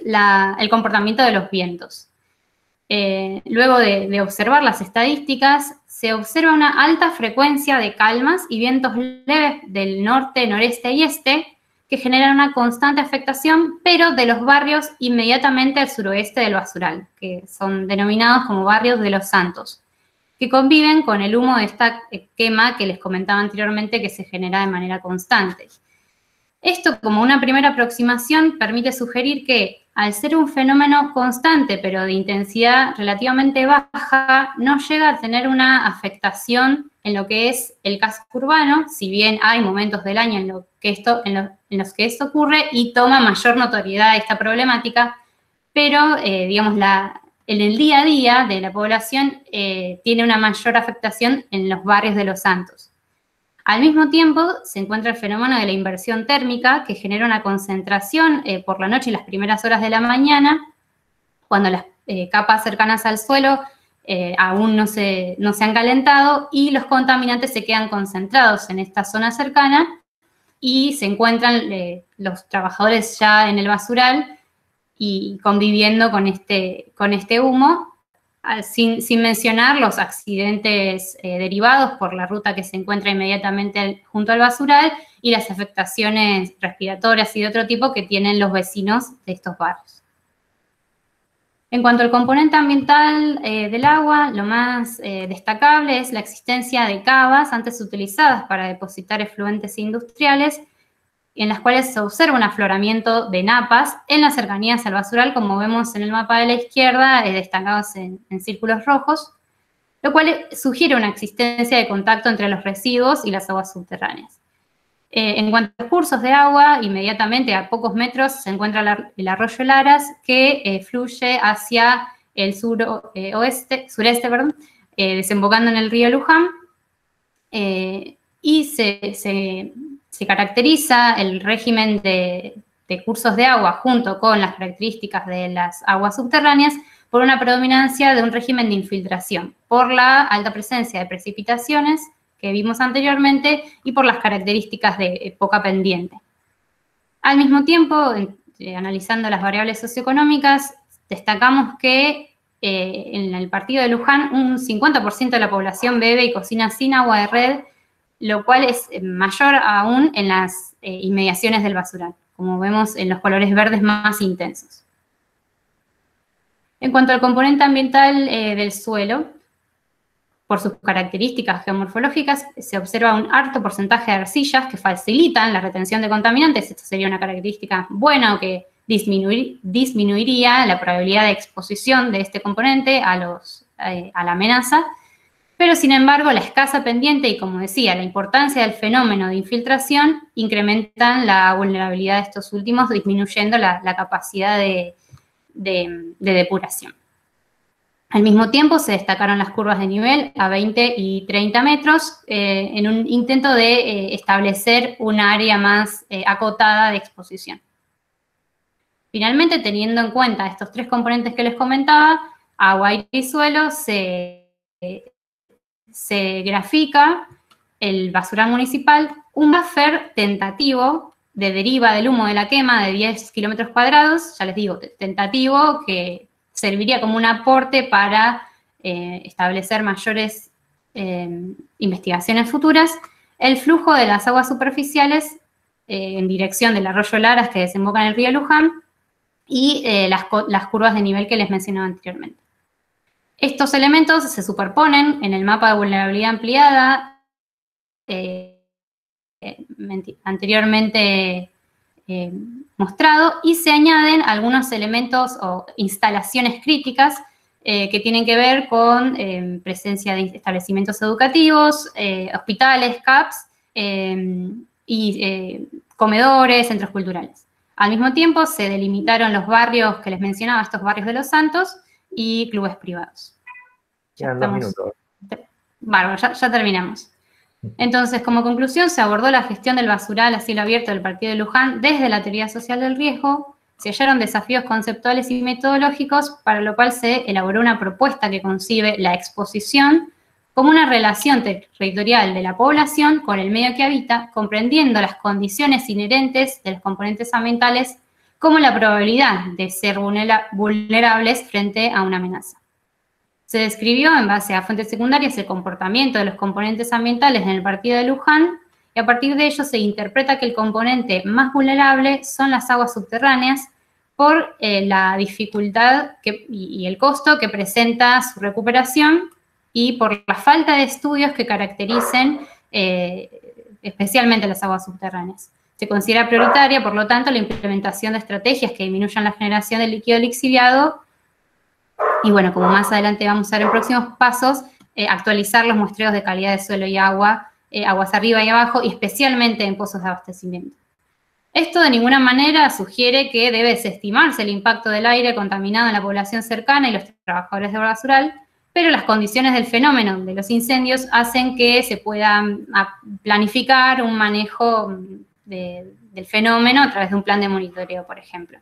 Speaker 6: el comportamiento de los vientos. Luego de observar las estadísticas, se observa una alta frecuencia de calmas y vientos leves del norte, noreste y este, que generan una constante afectación, pero de los barrios inmediatamente al suroeste del basural, que son denominados como barrios de Los Santos, que conviven con el humo de esta quema que les comentaba anteriormente, que se genera de manera constante. Esto, como una primera aproximación, permite sugerir que, al ser un fenómeno constante pero de intensidad relativamente baja, no llega a tener una afectación en lo que es el casco urbano, si bien hay momentos del año en los que esto ocurre y toma mayor notoriedad esta problemática, pero, digamos, en el día a día de la población tiene una mayor afectación en los barrios de Los Santos. Al mismo tiempo, se encuentra el fenómeno de la inversión térmica, que genera una concentración por la noche y las primeras horas de la mañana, cuando las capas cercanas al suelo aún no se han calentado y los contaminantes se quedan concentrados en esta zona cercana y se encuentran los trabajadores ya en el basural y conviviendo con este humo, sin mencionar los accidentes derivados por la ruta que se encuentra inmediatamente junto al basural y las afectaciones respiratorias y de otro tipo que tienen los vecinos de estos barrios. En cuanto al componente ambiental del agua, lo más destacable es la existencia de cavas antes utilizadas para depositar efluentes industriales, en las cuales se observa un afloramiento de napas en las cercanías al basural, como vemos en el mapa de la izquierda, destacados en círculos rojos, lo cual sugiere una existencia de contacto entre los residuos y las aguas subterráneas. En cuanto a los cursos de agua, inmediatamente a pocos metros se encuentra el arroyo Laras, que fluye hacia el sureste, desembocando en el río Luján, y se caracteriza el régimen de cursos de agua junto con las características de las aguas subterráneas por una predominancia de un régimen de infiltración, por la alta presencia de precipitaciones que vimos anteriormente y por las características de poca pendiente. Al mismo tiempo, analizando las variables socioeconómicas, destacamos que en el partido de Luján un 50% de la población bebe y cocina sin agua de red, lo cual es mayor aún en las inmediaciones del basural, como vemos en los colores verdes más intensos. En cuanto al componente ambiental del suelo, por sus características geomorfológicas, se observa un alto porcentaje de arcillas que facilitan la retención de contaminantes. Esto sería una característica buena o que disminuiría la probabilidad de exposición de este componente a la amenaza. Pero, sin embargo, la escasa pendiente y, como decía, la importancia del fenómeno de infiltración incrementan la vulnerabilidad de estos últimos, disminuyendo la capacidad de depuración. Al mismo tiempo, se destacaron las curvas de nivel a 20 y 30 metros en un intento de establecer un área más acotada de exposición. Finalmente, teniendo en cuenta estos tres componentes que les comentaba, agua, aire y suelo, se grafica el basural municipal, un buffer tentativo de deriva del humo de la quema de 10 kilómetros cuadrados, ya les digo, tentativo, que serviría como un aporte para establecer mayores investigaciones futuras, el flujo de las aguas superficiales en dirección del arroyo Laras que desemboca en el río Luján y las curvas de nivel que les mencionaba anteriormente. Estos elementos se superponen en el mapa de vulnerabilidad ampliada anteriormente mostrado, y se añaden algunos elementos o instalaciones críticas que tienen que ver con presencia de establecimientos educativos, hospitales, CAPS, y comedores, centros culturales. Al mismo tiempo se delimitaron los barrios que les mencionaba, estos barrios de los Santos, y clubes privados.
Speaker 1: Quedan 2 minutos.
Speaker 6: Bárbaro, ya terminamos. Entonces, como conclusión, se abordó la gestión del basural a cielo abierto del partido de Luján desde la teoría social del riesgo, se hallaron desafíos conceptuales y metodológicos, para lo cual se elaboró una propuesta que concibe la exposición como una relación territorial de la población con el medio que habita, comprendiendo las condiciones inherentes de los componentes ambientales como la probabilidad de ser vulnerables frente a una amenaza. Se describió en base a fuentes secundarias el comportamiento de los componentes ambientales en el partido de Luján, y a partir de ello se interpreta que el componente más vulnerable son las aguas subterráneas por la dificultad y el costo que presenta su recuperación, y por la falta de estudios que caractericen especialmente las aguas subterráneas. Se considera prioritaria, por lo tanto, la implementación de estrategias que disminuyan la generación de líquido lixiviado, y bueno, como más adelante vamos a ver en próximos pasos, actualizar los muestreos de calidad de suelo y agua, aguas arriba y abajo, y especialmente en pozos de abastecimiento. Esto de ninguna manera sugiere que debe desestimarse el impacto del aire contaminado en la población cercana y los trabajadores del basural, pero las condiciones del fenómeno de los incendios hacen que se pueda planificar un manejo del fenómeno a través de un plan de monitoreo, por ejemplo.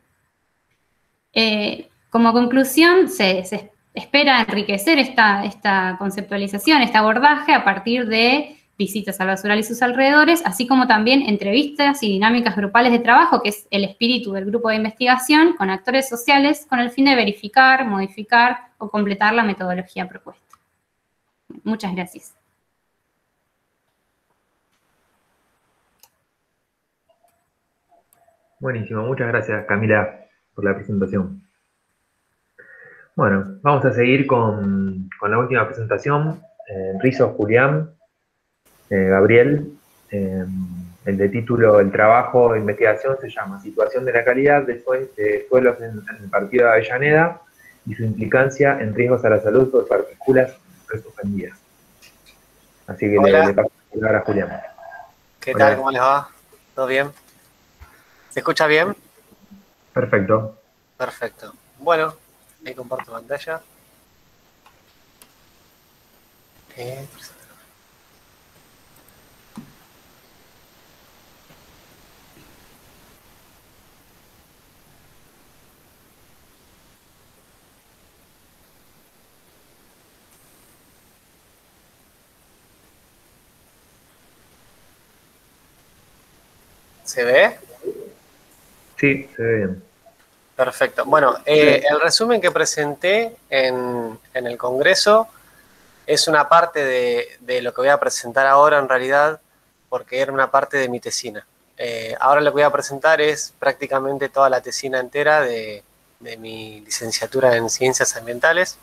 Speaker 6: Como conclusión, se espera enriquecer esta conceptualización, este abordaje, a partir de visitas al basural y sus alrededores, así como también entrevistas y dinámicas grupales de trabajo, que es el espíritu del grupo de investigación, con actores sociales, con el fin de verificar, modificar o completar la metodología propuesta. Muchas gracias.
Speaker 1: Buenísimo, muchas gracias Camila por la presentación. Bueno, vamos a seguir con la última presentación. Rizzo, Julián, Gabriel, el de título, el trabajo de investigación se llama Situación de la calidad de suelos en el partido de Avellaneda y su implicancia en riesgos a la salud por partículas resuspendidas. Así que le paso la palabra a Julián.
Speaker 7: ¿Qué tal? ¿Cómo les va? ¿Todo bien? ¿Se escucha bien?
Speaker 1: Perfecto.
Speaker 7: Perfecto. Bueno, ahí comparto pantalla. ¿Se ve?
Speaker 1: Sí, se ve bien.
Speaker 7: Perfecto. Bueno, el resumen que presenté en el Congreso es una parte de lo que voy a presentar ahora, en realidad, porque era una parte de mi tesina. Ahora lo que voy a presentar es prácticamente toda la tesina entera de mi licenciatura en Ciencias Ambientales,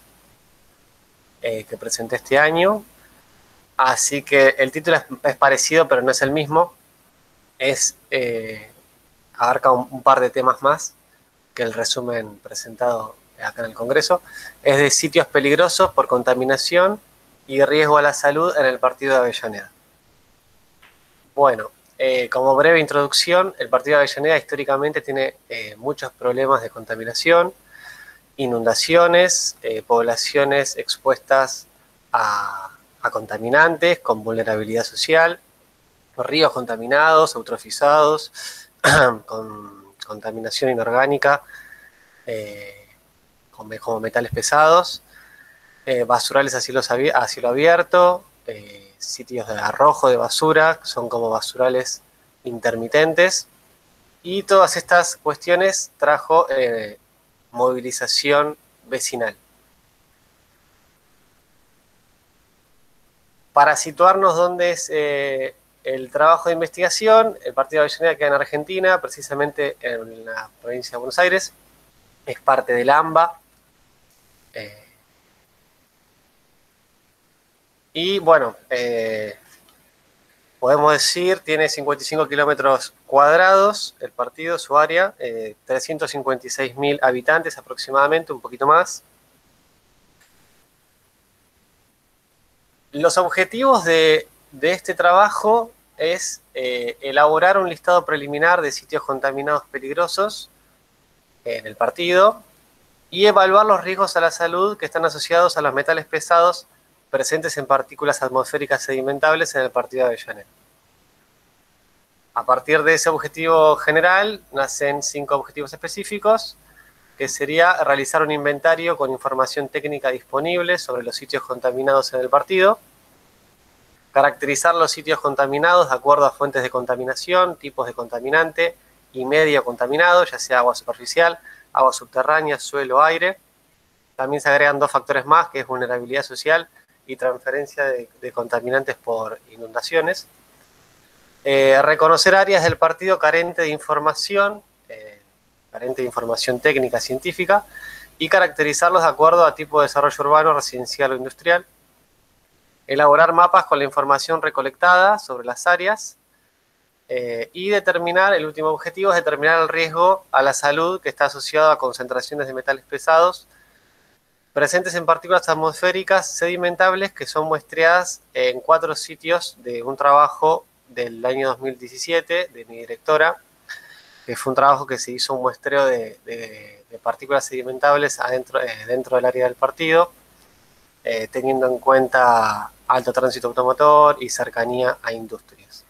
Speaker 7: que presenté este año. Así que el título es parecido, pero no es el mismo. Abarca un par de temas más que el resumen presentado acá en el Congreso. Es de sitios peligrosos por contaminación y riesgo a la salud en el partido de Avellaneda. Bueno, como breve introducción, el partido de Avellaneda históricamente tiene muchos problemas de contaminación, inundaciones, poblaciones expuestas a contaminantes con vulnerabilidad social, ríos contaminados, eutrofizados, con contaminación inorgánica, como metales pesados, basurales a cielo abierto, sitios de arrojo de basura, son como basurales intermitentes, y todas estas cuestiones trajo movilización vecinal. Para situarnos dónde es el trabajo de investigación, el partido de Avellaneda queda en Argentina, precisamente en la provincia de Buenos Aires, es parte del AMBA. Y bueno, podemos decir, tiene 55 kilómetros cuadrados el partido, su área, 356.000 habitantes aproximadamente, un poquito más. Los objetivos de este trabajo es elaborar un listado preliminar de sitios contaminados peligrosos en el partido y evaluar los riesgos a la salud que están asociados a los metales pesados presentes en partículas atmosféricas sedimentables en el partido de Avellaneda. A partir de ese objetivo general nacen 5 objetivos específicos, que sería realizar un inventario con información técnica disponible sobre los sitios contaminados en el partido, caracterizar los sitios contaminados de acuerdo a fuentes de contaminación, tipos de contaminante y medio contaminado, ya sea agua superficial, agua subterránea, suelo, aire. También se agregan 2 factores más, que es vulnerabilidad social y transferencia de contaminantes por inundaciones. Reconocer áreas del partido carente de información técnica científica y caracterizarlos de acuerdo a tipo de desarrollo urbano, residencial o industrial. Elaborar mapas con la información recolectada sobre las áreas y determinar, el último objetivo es determinar el riesgo a la salud que está asociado a concentraciones de metales pesados presentes en partículas atmosféricas sedimentables que son muestreadas en 4 sitios de un trabajo del año 2017 de mi directora, que fue un trabajo que se hizo un muestreo de partículas sedimentables dentro del área del partido, teniendo en cuenta alto tránsito automotor y cercanía a industrias.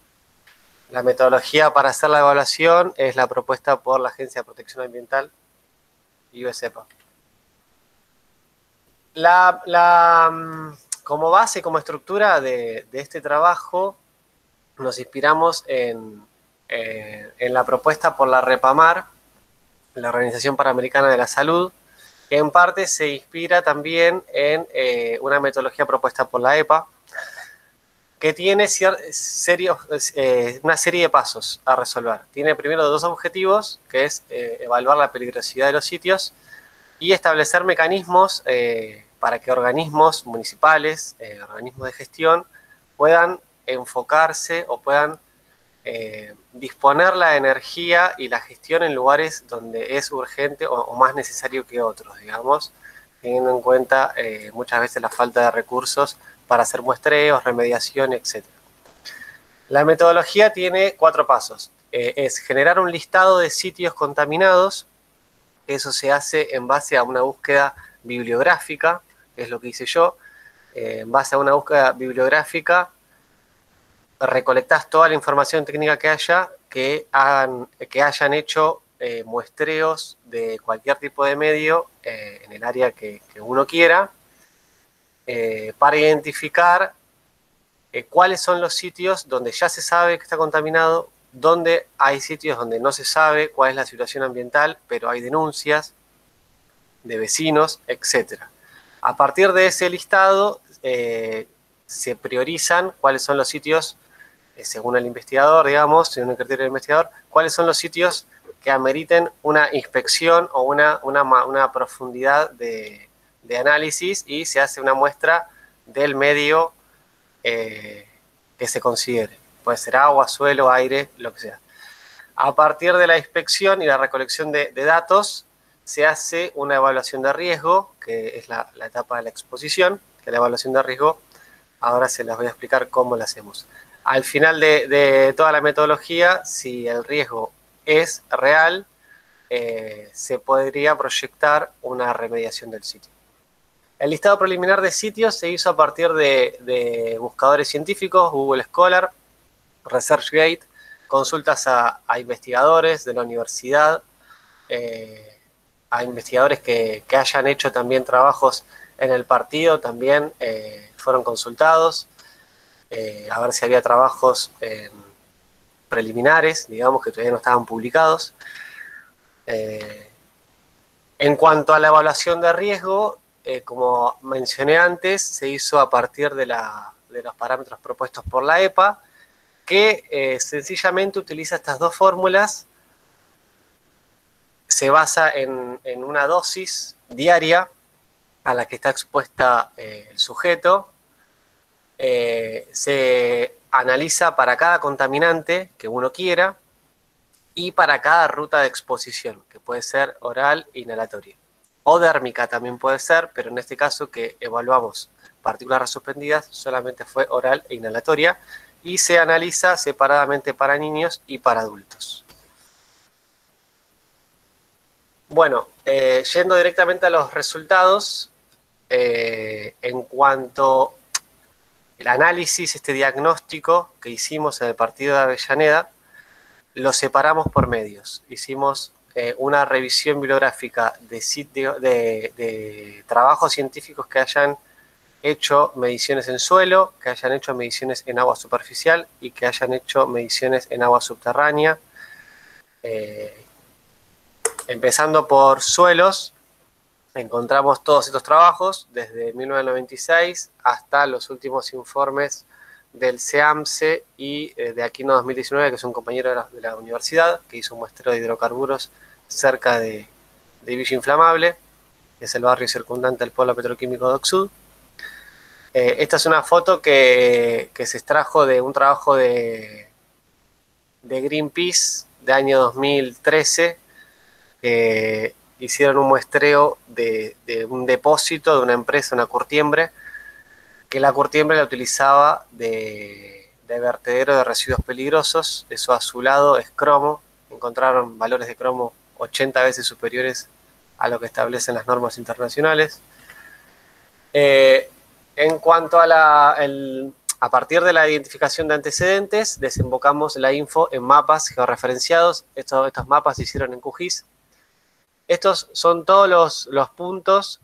Speaker 7: La metodología para hacer la evaluación es la propuesta por la Agencia de Protección Ambiental y USEPA. Como base, como estructura de este trabajo, nos inspiramos en la propuesta por la REPAMAR, la Organización Panamericana de la Salud, que en parte se inspira también en una metodología propuesta por la EPA, que tiene una serie de pasos a resolver. Tiene primero 2 objetivos, que es evaluar la peligrosidad de los sitios y establecer mecanismos para que organismos municipales, organismos de gestión, puedan enfocarse o puedan disponer la energía y la gestión en lugares donde es urgente o más necesario que otros, digamos, teniendo en cuenta muchas veces la falta de recursos para hacer muestreos, remediación, etc. La metodología tiene 4 pasos. Es generar un listado de sitios contaminados. Eso se hace en base a una búsqueda bibliográfica, que es lo que hice yo. En base a una búsqueda bibliográfica, recolectás toda la información técnica que haya, que hayan hecho muestreos de cualquier tipo de medio en el área que uno quiera, para identificar cuáles son los sitios donde ya se sabe que está contaminado, donde hay sitios donde no se sabe cuál es la situación ambiental, pero hay denuncias de vecinos, etc. A partir de ese listado se priorizan cuáles son los sitios, según el investigador, digamos, según el criterio del investigador, cuáles son los sitios que ameriten una inspección o una profundidad de análisis, y se hace una muestra del medio que se considere. Puede ser agua, suelo, aire, lo que sea. A partir de la inspección y la recolección de datos, se hace una evaluación de riesgo, que es la etapa de la exposición, que la evaluación de riesgo, ahora se las voy a explicar cómo la hacemos. Al final de toda la metodología, si el riesgo es real, se podría proyectar una remediación del sitio. El listado preliminar de sitios se hizo a partir de buscadores científicos, Google Scholar, ResearchGate, consultas a investigadores de la universidad, a investigadores que hayan hecho también trabajos en el partido, también fueron consultados, a ver si había trabajos preliminares, digamos, que todavía no estaban publicados. En cuanto a la evaluación de riesgo, como mencioné antes, se hizo a partir de los parámetros propuestos por la EPA, que sencillamente utiliza estas 2 fórmulas. Se basa en una dosis diaria a la que está expuesta el sujeto. Se analiza para cada contaminante que uno quiera y para cada ruta de exposición, que puede ser oral e inhalatoria. O dérmica también puede ser, pero en este caso que evaluamos partículas resuspendidas solamente fue oral e inhalatoria y se analiza separadamente para niños y para adultos. Bueno, yendo directamente a los resultados, en cuanto al análisis, este diagnóstico que hicimos en el partido de Avellaneda, lo separamos por medios. Hicimos una revisión bibliográfica de trabajos científicos que hayan hecho mediciones en suelo, que hayan hecho mediciones en agua superficial y que hayan hecho mediciones en agua subterránea. Empezando por suelos, encontramos todos estos trabajos desde 1996 hasta los últimos informes del CEAMSE y de Aquino 2019, que es un compañero de la universidad, que hizo un muestreo de hidrocarburos cerca de Villa Inflamable, que es el barrio circundante al polo petroquímico de Oxud. Esta es una foto que se extrajo de un trabajo de Greenpeace de año 2013, hicieron un muestreo de un depósito de una empresa, una curtiembre, que la curtiembre la utilizaba de vertedero de residuos peligrosos. Eso a su lado es cromo. Encontraron valores de cromo 80 veces superiores a lo que establecen las normas internacionales. En cuanto a a partir de la identificación de antecedentes, desembocamos la info en mapas georreferenciados. Estos mapas se hicieron en QGIS. Estos son todos los puntos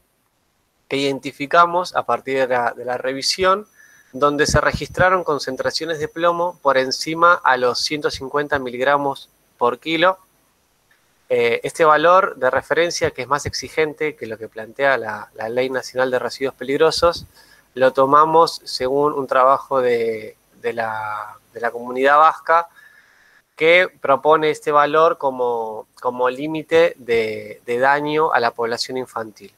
Speaker 7: que identificamos a partir de la revisión, donde se registraron concentraciones de plomo por encima a los 150 miligramos por kilo. Este valor de referencia, que es más exigente que lo que plantea la Ley Nacional de Residuos Peligrosos, lo tomamos según un trabajo de la comunidad vasca, que propone este valor como límite de daño a la población infantil.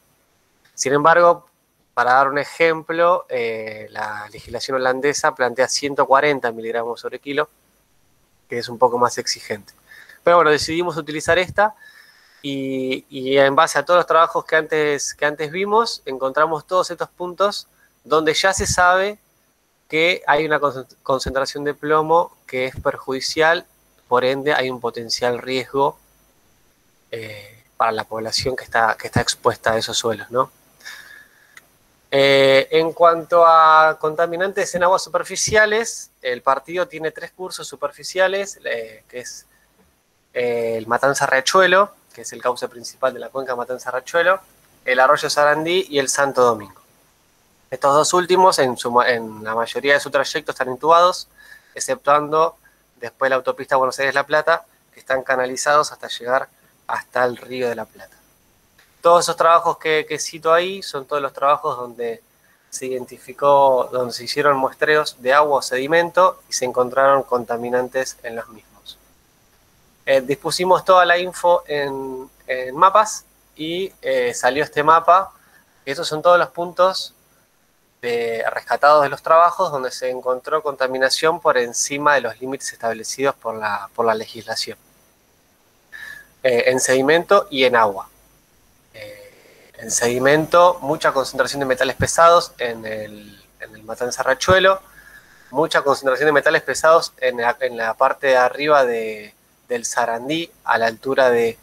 Speaker 7: Sin embargo, para dar un ejemplo, la legislación holandesa plantea 140 miligramos sobre kilo, que es un poco más exigente. Pero bueno, decidimos utilizar esta y en base a todos los trabajos que antes vimos, encontramos todos estos puntos donde ya se sabe que hay una concentración de plomo que es perjudicial. Por ende, hay un potencial riesgo para la población que está expuesta a esos suelos, ¿no? En cuanto a contaminantes en aguas superficiales, el partido tiene 3 cursos superficiales, que es el Matanza-Riachuelo, que es el cauce principal de la cuenca Matanza-Riachuelo, el arroyo Sarandí y el Santo Domingo. Estos dos últimos, en la mayoría de su trayecto, están intubados, exceptuando después la autopista Buenos Aires-La Plata, que están canalizados hasta llegar hasta el Río de la Plata. Todos esos trabajos que cito ahí son todos los trabajos donde se identificó, donde se hicieron muestreos de agua o sedimento y se encontraron contaminantes en los mismos. Dispusimos toda la info en mapas y salió este mapa. Estos son todos los puntos rescatados de los trabajos donde se encontró contaminación por encima de los límites establecidos por la legislación. En sedimento y en agua. En sedimento, mucha concentración de metales pesados en el Matanza-Riachuelo, mucha concentración de metales pesados en la parte de arriba del Sarandí, a la altura de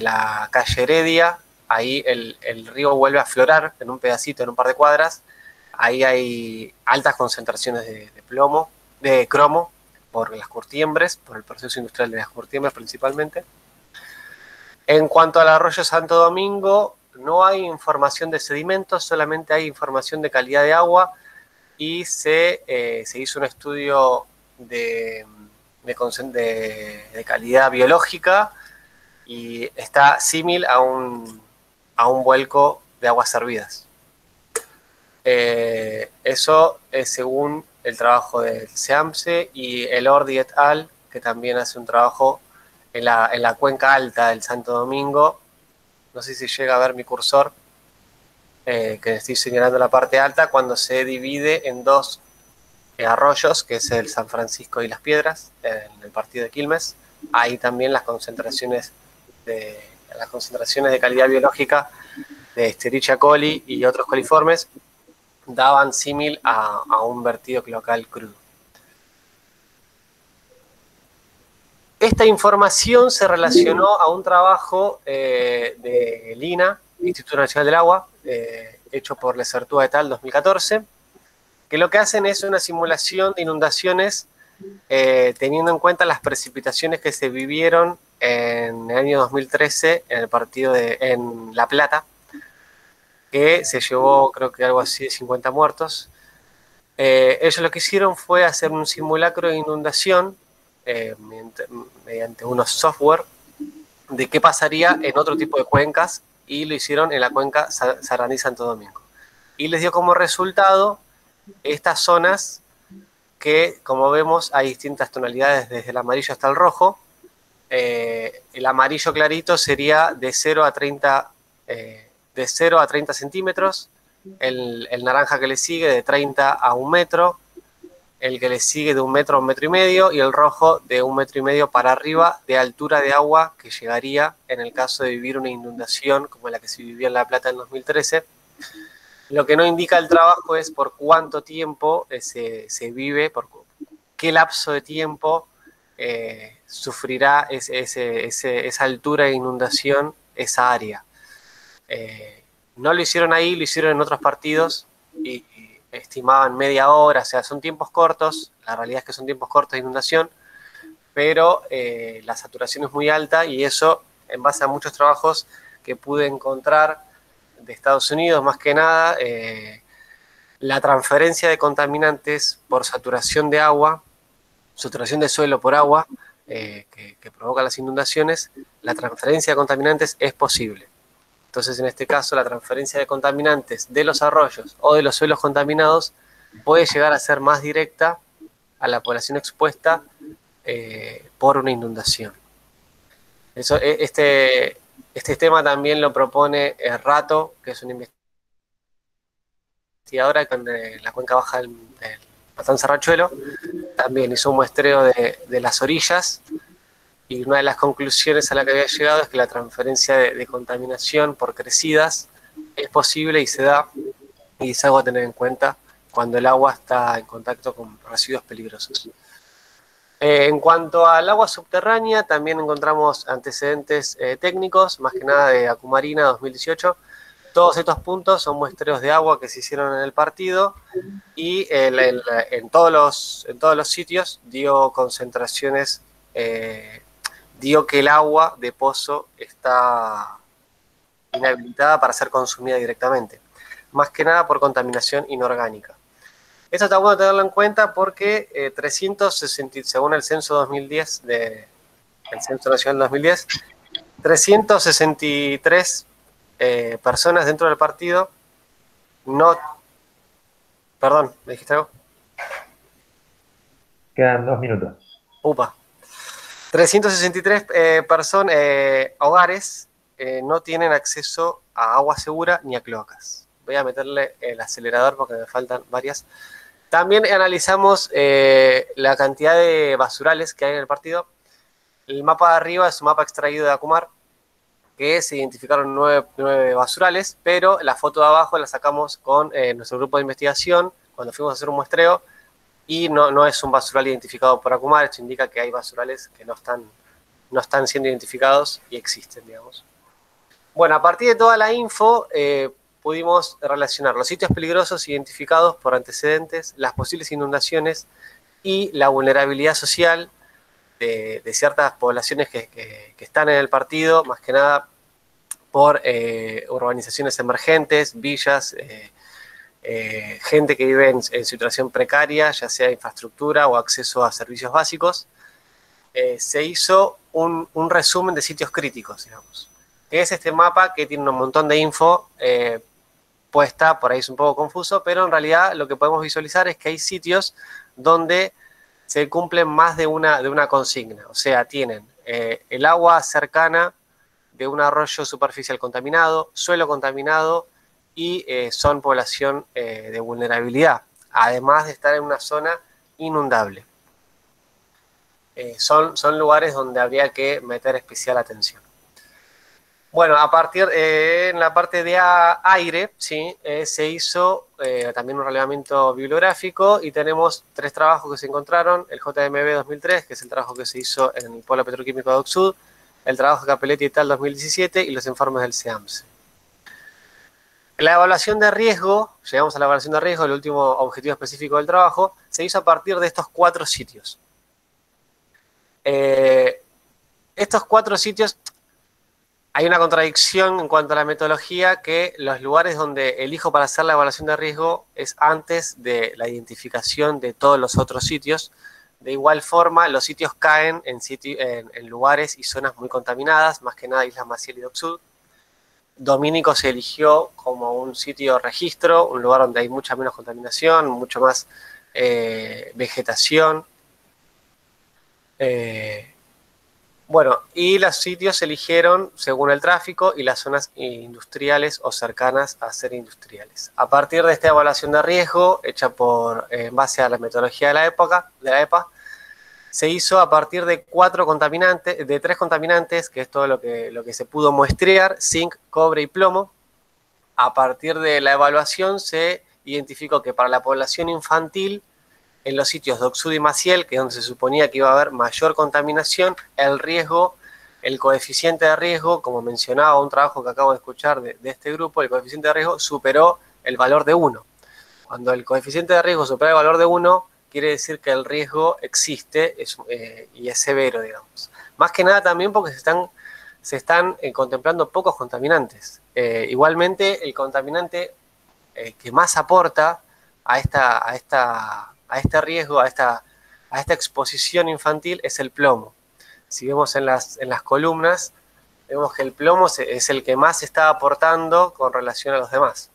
Speaker 7: la calle Heredia. Ahí el río vuelve a aflorar en un pedacito, en un par de cuadras. Ahí hay altas concentraciones de cromo, por las curtiembres, por el proceso industrial de las curtiembres principalmente. En cuanto al arroyo Santo Domingo, no hay información de sedimentos, solamente hay información de calidad de agua y se hizo un estudio de calidad biológica y está símil a un vuelco de aguas servidas. Eso es según el trabajo del CEAMSE y el Ordi et al, que también hace un trabajo en la cuenca alta del Santo Domingo. No sé si llega a ver mi cursor, que estoy señalando la parte alta, cuando se divide en dos arroyos, que es el San Francisco y Las Piedras, en el partido de Quilmes. Ahí también las concentraciones de calidad biológica de Escherichia coli y otros coliformes daban símil a un vertido cloacal crudo. Esta información se relacionó a un trabajo del INA, Instituto Nacional del Agua, hecho por Lecertúa et al. 2014, que lo que hacen es una simulación de inundaciones teniendo en cuenta las precipitaciones que se vivieron en el año 2013 en el partido en La Plata, que se llevó, creo que algo así de 50 muertos. Ellos lo que hicieron fue hacer un simulacro de inundación mediante unos software de qué pasaría en otro tipo de cuencas, y lo hicieron en la cuenca Sarandí-Santo Domingo. Y les dio como resultado estas zonas que, como vemos, hay distintas tonalidades desde el amarillo hasta el rojo. El amarillo clarito sería de 0 a 30 centímetros, el naranja que le sigue de 30 a 1 metro, el que le sigue de 1 metro a 1,5 metros, y el rojo de 1,5 metros para arriba de altura de agua que llegaría en el caso de vivir una inundación como la que se vivió en La Plata en 2013. Lo que no indica el trabajo es por cuánto tiempo se vive, por qué lapso de tiempo sufrirá esa altura de inundación, esa área. No lo hicieron ahí, lo hicieron en otros partidos y estimaban media hora, o sea, son tiempos cortos, la realidad es que son tiempos cortos de inundación, pero la saturación es muy alta, y eso, en base a muchos trabajos que pude encontrar de Estados Unidos, más que nada, la transferencia de contaminantes por saturación de agua, saturación de suelo por agua, que provoca las inundaciones, la transferencia de contaminantes es posible. Entonces, en este caso, la transferencia de contaminantes de los arroyos o de los suelos contaminados puede llegar a ser más directa a la población expuesta por una inundación. Este tema también lo propone Rato, que es una investigadora en la cuenca baja del Matanza Rachuelo. También hizo un muestreo de las orillas, y una de las conclusiones a la que había llegado es que la transferencia de contaminación por crecidas es posible y se da, y es algo a tener en cuenta cuando el agua está en contacto con residuos peligrosos. En cuanto al agua subterránea, también encontramos antecedentes técnicos, más que nada de Acumarina 2018. Todos estos puntos son muestreos de agua que se hicieron en el partido, y en todos los sitios dio concentraciones, dio que el agua de pozo está inhabilitada para ser consumida directamente, más que nada por contaminación inorgánica. Esto está bueno tenerlo en cuenta porque 360, según el censo 2010 el Censo Nacional 2010, 363 personas dentro del partido no... Perdón, ¿me dijiste algo?
Speaker 1: Quedan 2 minutos.
Speaker 7: Upa. 363 hogares no tienen acceso a agua segura ni a cloacas. Voy a meterle el acelerador porque me faltan varias. También analizamos la cantidad de basurales que hay en el partido. El mapa de arriba es un mapa extraído de Acumar, que se identificaron 9 basurales, pero la foto de abajo la sacamos con nuestro grupo de investigación cuando fuimos a hacer un muestreo, y no es un basural identificado por Acumar. Esto indica que hay basurales que no están siendo identificados y existen, digamos. Bueno, a partir de toda la info, pudimos relacionar los sitios peligrosos identificados por antecedentes, las posibles inundaciones y la vulnerabilidad social de ciertas poblaciones que están en el partido, más que nada por urbanizaciones emergentes, villas, gente que vive en situación precaria, ya sea infraestructura o acceso a servicios básicos. Se hizo un resumen de sitios críticos, digamos, que es este mapa que tiene un montón de info puesta, por ahí es un poco confuso, pero en realidad lo que podemos visualizar es que hay sitios donde se cumplen más de una consigna. O sea, tienen el agua cercana de un arroyo superficial contaminado, suelo contaminado, y son población de vulnerabilidad, además de estar en una zona inundable. Son lugares donde habría que meter especial atención. Bueno, en la parte de aire, ¿sí? Se hizo también un relevamiento bibliográfico y tenemos 3 trabajos que se encontraron: el JMB 2003, que es el trabajo que se hizo en el Polo Petroquímico de Oxud, el trabajo de Capelletti et al. 2017 y los informes del SEAMSE. La evaluación de riesgo, llegamos a la evaluación de riesgo, el último objetivo específico del trabajo, se hizo a partir de estos 4 sitios. Estos 4 sitios, hay una contradicción en cuanto a la metodología, que los lugares donde elijo para hacer la evaluación de riesgo es antes de la identificación de todos los otros sitios. De igual forma, los sitios caen en lugares y zonas muy contaminadas, más que nada Islas Maciel y de Oxud. Domínico se eligió como un sitio registro, un lugar donde hay mucha menos contaminación, mucho más vegetación. Bueno, y los sitios se eligieron según el tráfico y las zonas industriales o cercanas a ser industriales. A partir de esta evaluación de riesgo, hecha en base a la metodología de la EPA, se hizo a partir de 3 contaminantes, que es todo lo que se pudo muestrear: zinc, cobre y plomo. A partir de la evaluación se identificó que para la población infantil, en los sitios de Oxud y Maciel, que es donde se suponía que iba a haber mayor contaminación, el coeficiente de riesgo, como mencionaba un trabajo que acabo de escuchar de este grupo, el coeficiente de riesgo superó el valor de 1. Cuando el coeficiente de riesgo supera el valor de 1, quiere decir que el riesgo existe y es severo, digamos. Más que nada también porque se están contemplando pocos contaminantes. Igualmente, el contaminante que más aporta a este riesgo, a esta exposición infantil, es el plomo. Si vemos en las columnas, vemos que el plomo es el que más está aportando con relación a los demás.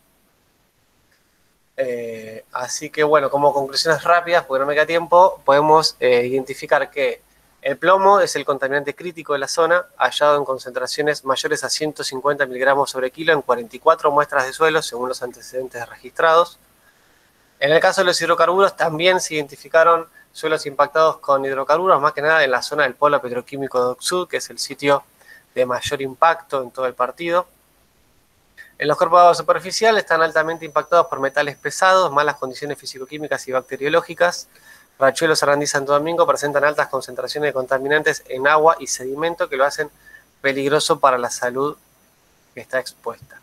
Speaker 7: Así que bueno, como conclusiones rápidas, porque no me queda tiempo, podemos identificar que el plomo es el contaminante crítico de la zona, hallado en concentraciones mayores a 150 miligramos sobre kilo en 44 muestras de suelo, según los antecedentes registrados. En el caso de los hidrocarburos, también se identificaron suelos impactados con hidrocarburos, más que nada en la zona del Polo Petroquímico de Oxud, que es el sitio de mayor impacto en todo el partido. En los cuerpos de agua superficial están altamente impactados por metales pesados, malas condiciones físico-químicas y bacteriológicas. Rachuelo, Sarandí y Santo Domingo presentan altas concentraciones de contaminantes en agua y sedimento que lo hacen peligroso para la salud que está expuesta.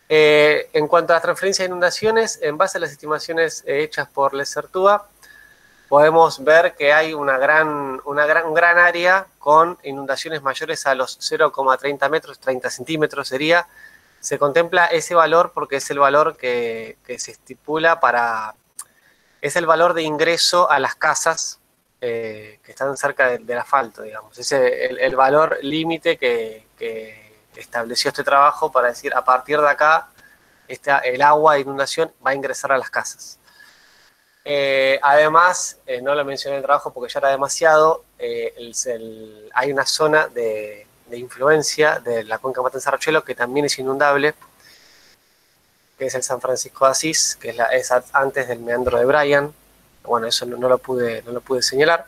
Speaker 7: En cuanto a las transferencias de inundaciones, en base a las estimaciones hechas por Lecertúa, podemos ver que hay un gran área con inundaciones mayores a los 0,30 metros, 30 centímetros sería. Se contempla ese valor porque es el valor que se estipula es el valor de ingreso a las casas que están cerca del asfalto, digamos. Es el valor límite que estableció este trabajo para decir, a partir de acá, el agua de inundación va a ingresar a las casas. Además, no lo mencioné en el trabajo porque ya era demasiado, hay una zona de influencia de la cuenca Matanza-Rachuelo que también es inundable, que es el San Francisco de Asís, que es antes del meandro de Bryan. Bueno, eso no lo pude señalar.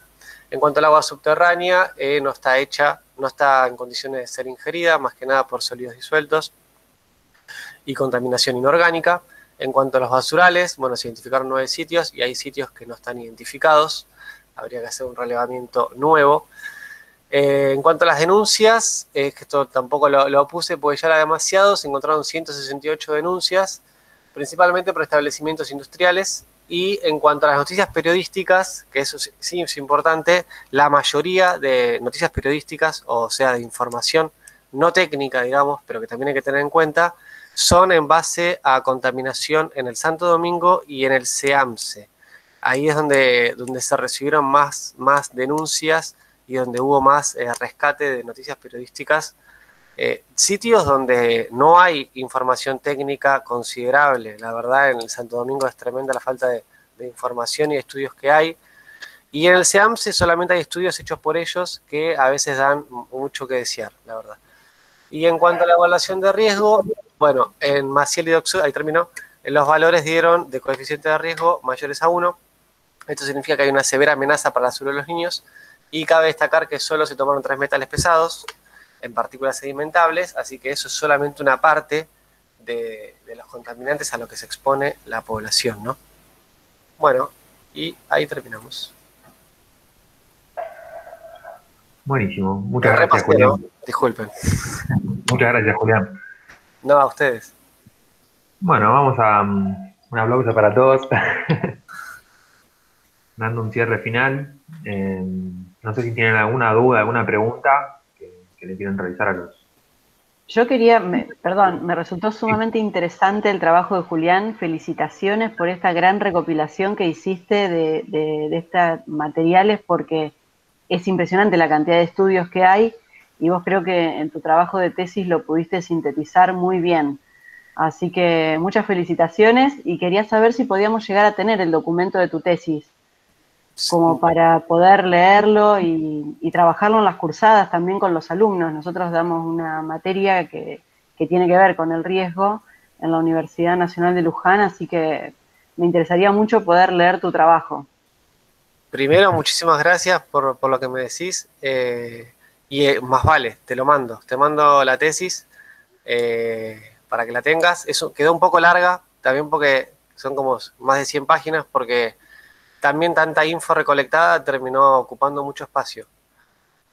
Speaker 7: En cuanto al agua subterránea, no está en condiciones de ser ingerida, más que nada por sólidos disueltos y contaminación inorgánica. En cuanto a los basurales, bueno, se identificaron 9 sitios y hay sitios que no están identificados. Habría que hacer un relevamiento nuevo. En cuanto a las denuncias, que esto tampoco lo puse porque ya era demasiado, se encontraron 168 denuncias, principalmente por establecimientos industriales. Y en cuanto a las noticias periodísticas, que eso sí es importante, la mayoría de noticias periodísticas, o sea, de información no técnica, digamos, pero que también hay que tener en cuenta, son en base a contaminación en el Santo Domingo y en el SEAMSE. Ahí es donde se recibieron más denuncias y donde hubo más rescate de noticias periodísticas. Sitios donde no hay información técnica considerable. La verdad, en el Santo Domingo es tremenda la falta de información y de estudios que hay. Y en el SEAMSE solamente hay estudios hechos por ellos que a veces dan mucho que desear, la verdad. Y en cuanto a la evaluación de riesgo, bueno, en Maciel y Oxud, ahí terminó, los valores dieron de coeficiente de riesgo mayores a 1. Esto significa que hay una severa amenaza para la salud de los niños y cabe destacar que solo se tomaron 3 metales pesados en partículas sedimentables, así que eso es solamente una parte de los contaminantes a los que se expone la población, ¿no? Bueno, y ahí terminamos.
Speaker 1: Buenísimo. Muchas gracias, Julián.
Speaker 7: ¿No? Disculpen.
Speaker 1: Muchas gracias, Julián.
Speaker 7: No, a ustedes.
Speaker 1: Bueno, vamos a un aplauso para todos. Dando un cierre final. No sé si tienen alguna duda, alguna pregunta que le quieran realizar a los...
Speaker 2: Yo quería, perdón, me resultó sumamente interesante el trabajo de Julián. Felicitaciones por esta gran recopilación que hiciste de estos materiales, porque es impresionante la cantidad de estudios que hay y vos creo que en tu trabajo de tesis lo pudiste sintetizar muy bien. Así que muchas felicitaciones y quería saber si podíamos llegar a tener el documento de tu tesis, como para poder leerlo y trabajarlo en las cursadas también con los alumnos. Nosotros damos una materia que tiene que ver con el riesgo en la Universidad Nacional de Luján, así que me interesaría mucho poder leer tu trabajo.
Speaker 7: Primero, muchísimas gracias por lo que me decís, y más vale, te mando la tesis para que la tengas. Eso quedó un poco larga, también porque son como más de 100 páginas, porque también tanta info recolectada terminó ocupando mucho espacio.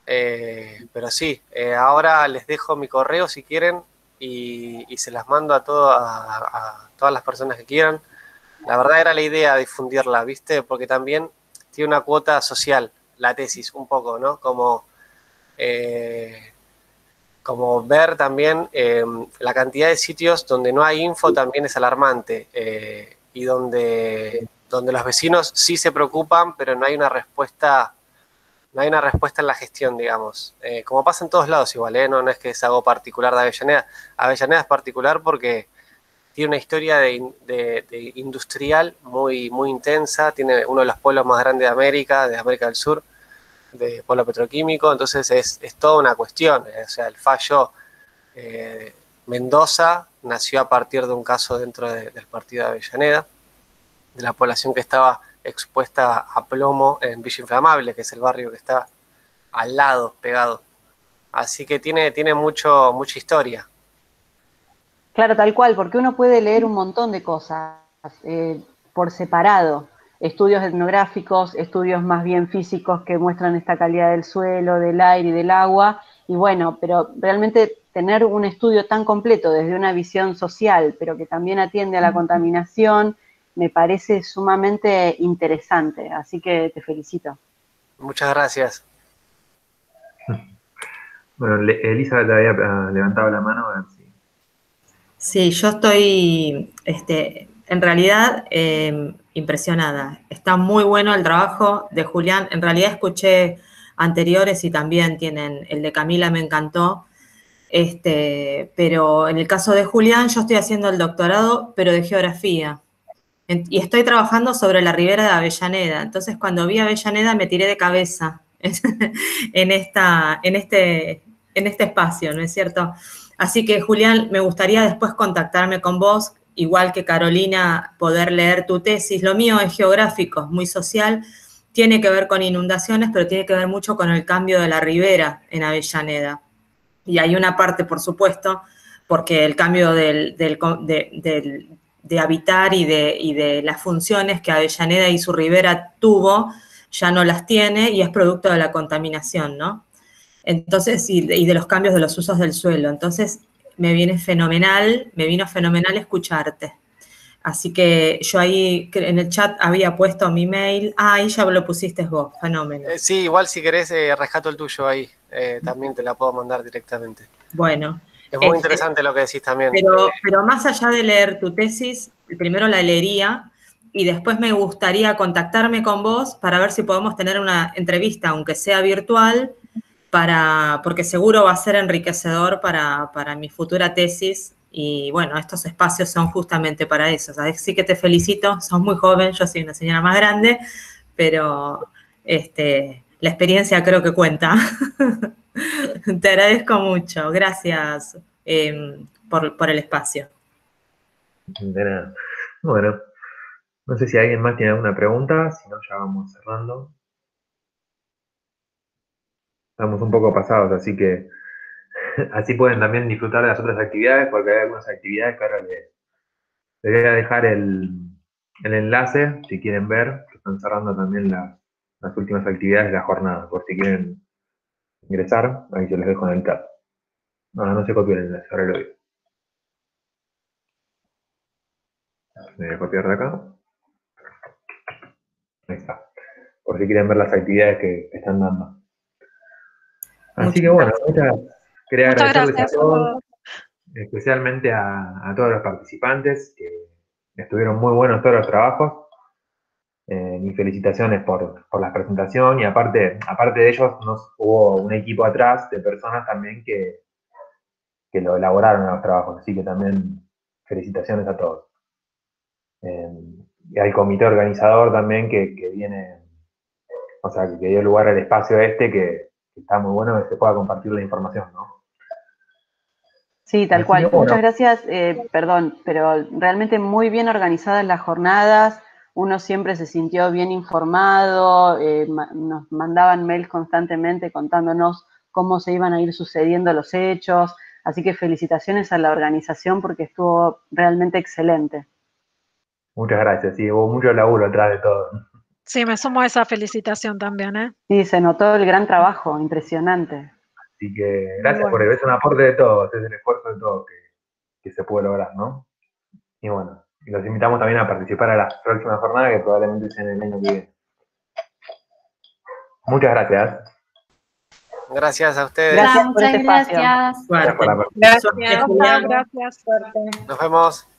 Speaker 7: Pero sí, ahora les dejo mi correo si quieren y se las mando a todas las personas que quieran. La verdad era la idea difundirla, ¿viste? Porque también tiene una cuota social, la tesis, un poco, ¿no? Como ver también la cantidad de sitios donde no hay info también es alarmante, y donde los vecinos sí se preocupan, pero no hay una respuesta en la gestión, digamos. Como pasa en todos lados igual, no es que es algo particular de Avellaneda. Avellaneda es particular porque tiene una historia de industrial muy, muy intensa, tiene uno de los pueblos más grandes de América del Sur, de polo petroquímico, entonces es toda una cuestión. O sea, el fallo Mendoza nació a partir de un caso dentro del partido de Avellaneda, de la población que estaba expuesta a plomo en Villa Inflamable, que es el barrio que está al lado, pegado. Así que tiene mucha historia.
Speaker 2: Claro, tal cual, porque uno puede leer un montón de cosas por separado. Estudios etnográficos, estudios más bien físicos que muestran esta calidad del suelo, del aire y del agua. Y bueno, pero realmente tener un estudio tan completo desde una visión social, pero que también atiende a la contaminación, me parece sumamente interesante. Así que te felicito.
Speaker 7: Muchas gracias.
Speaker 1: Bueno, Elizabeth había levantado la mano. A ver si...
Speaker 8: Sí, yo estoy, en realidad, impresionada. Está muy bueno el trabajo de Julián. En realidad escuché anteriores y también tienen, el de Camila me encantó. Pero en el caso de Julián, yo estoy haciendo el doctorado, pero de geografía. Y estoy trabajando sobre la ribera de Avellaneda. Entonces, cuando vi Avellaneda, me tiré de cabeza en este espacio, ¿no es cierto? Así que, Julián, me gustaría después contactarme con vos, igual que Carolina, poder leer tu tesis. Lo mío es geográfico, muy social, tiene que ver con inundaciones, pero tiene que ver mucho con el cambio de la ribera en Avellaneda. Y hay una parte, por supuesto, porque el cambio de habitar y de las funciones que Avellaneda y su ribera tuvo, ya no las tiene y es producto de la contaminación, ¿no? Entonces, y de los cambios de los usos del suelo. Entonces, me vino fenomenal escucharte. Así que yo ahí en el chat había puesto mi mail. Ahí ya lo pusiste vos, fenómeno.
Speaker 7: Sí, igual si querés rescato el tuyo ahí. También te la puedo mandar directamente.
Speaker 8: Bueno.
Speaker 7: Es muy interesante lo que decís también.
Speaker 8: Pero más allá de leer tu tesis, primero la leería y después me gustaría contactarme con vos para ver si podemos tener una entrevista, aunque sea virtual, porque seguro va a ser enriquecedor para mi futura tesis. Y bueno, estos espacios son justamente para eso. Así que te felicito, sos muy joven, yo soy una señora más grande, pero la experiencia creo que cuenta. Te agradezco mucho, gracias por el espacio.
Speaker 1: De nada. Bueno, No sé si alguien más tiene alguna pregunta, si no ya vamos cerrando. Estamos un poco pasados, así que así pueden también disfrutar de las otras actividades, porque hay algunas actividades que ahora les voy a dejar el enlace, si quieren ver, que están cerrando también las últimas actividades de la jornada, por si quieren ingresar, ahí se les dejo en el chat. No se copia el enlace, ahora lo digo. Me voy a copiar de acá. Ahí está. Por si quieren ver las actividades que están dando. Así que bueno, quería
Speaker 4: Muchas
Speaker 1: agradecerles
Speaker 4: gracias
Speaker 1: a todos, especialmente a todos los participantes, que estuvieron muy buenos todos los trabajos. Mis felicitaciones por la presentación, y aparte de ellos, hubo un equipo atrás de personas también que lo elaboraron a los trabajos, así que también felicitaciones a todos. Y al comité organizador también que viene, o sea, que dio lugar al espacio que está muy bueno que se pueda compartir la información, ¿no?
Speaker 2: Sí, tal
Speaker 1: Así
Speaker 2: cual.
Speaker 1: que, bueno.
Speaker 2: Muchas gracias, perdón, pero realmente muy bien organizadas las jornadas, uno siempre se sintió bien informado, nos mandaban mails constantemente contándonos cómo se iban a ir sucediendo los hechos, así que felicitaciones a la organización porque estuvo realmente excelente.
Speaker 1: Muchas gracias, sí, hubo mucho laburo atrás de todo.
Speaker 4: Sí, me sumo a esa felicitación también, ¿eh?
Speaker 2: Sí, se notó el gran trabajo, impresionante.
Speaker 1: Así que gracias por es un aporte de todos, es el esfuerzo de todos que se puede lograr, ¿no? Y bueno, y los invitamos también a participar a las próximas jornadas que probablemente sean el año que viene. Muchas gracias.
Speaker 7: Gracias a ustedes.
Speaker 2: Gracias por este espacio.
Speaker 6: Gracias.
Speaker 1: Gracias por la
Speaker 3: Gracias.
Speaker 4: Gracias.
Speaker 7: Nos vemos.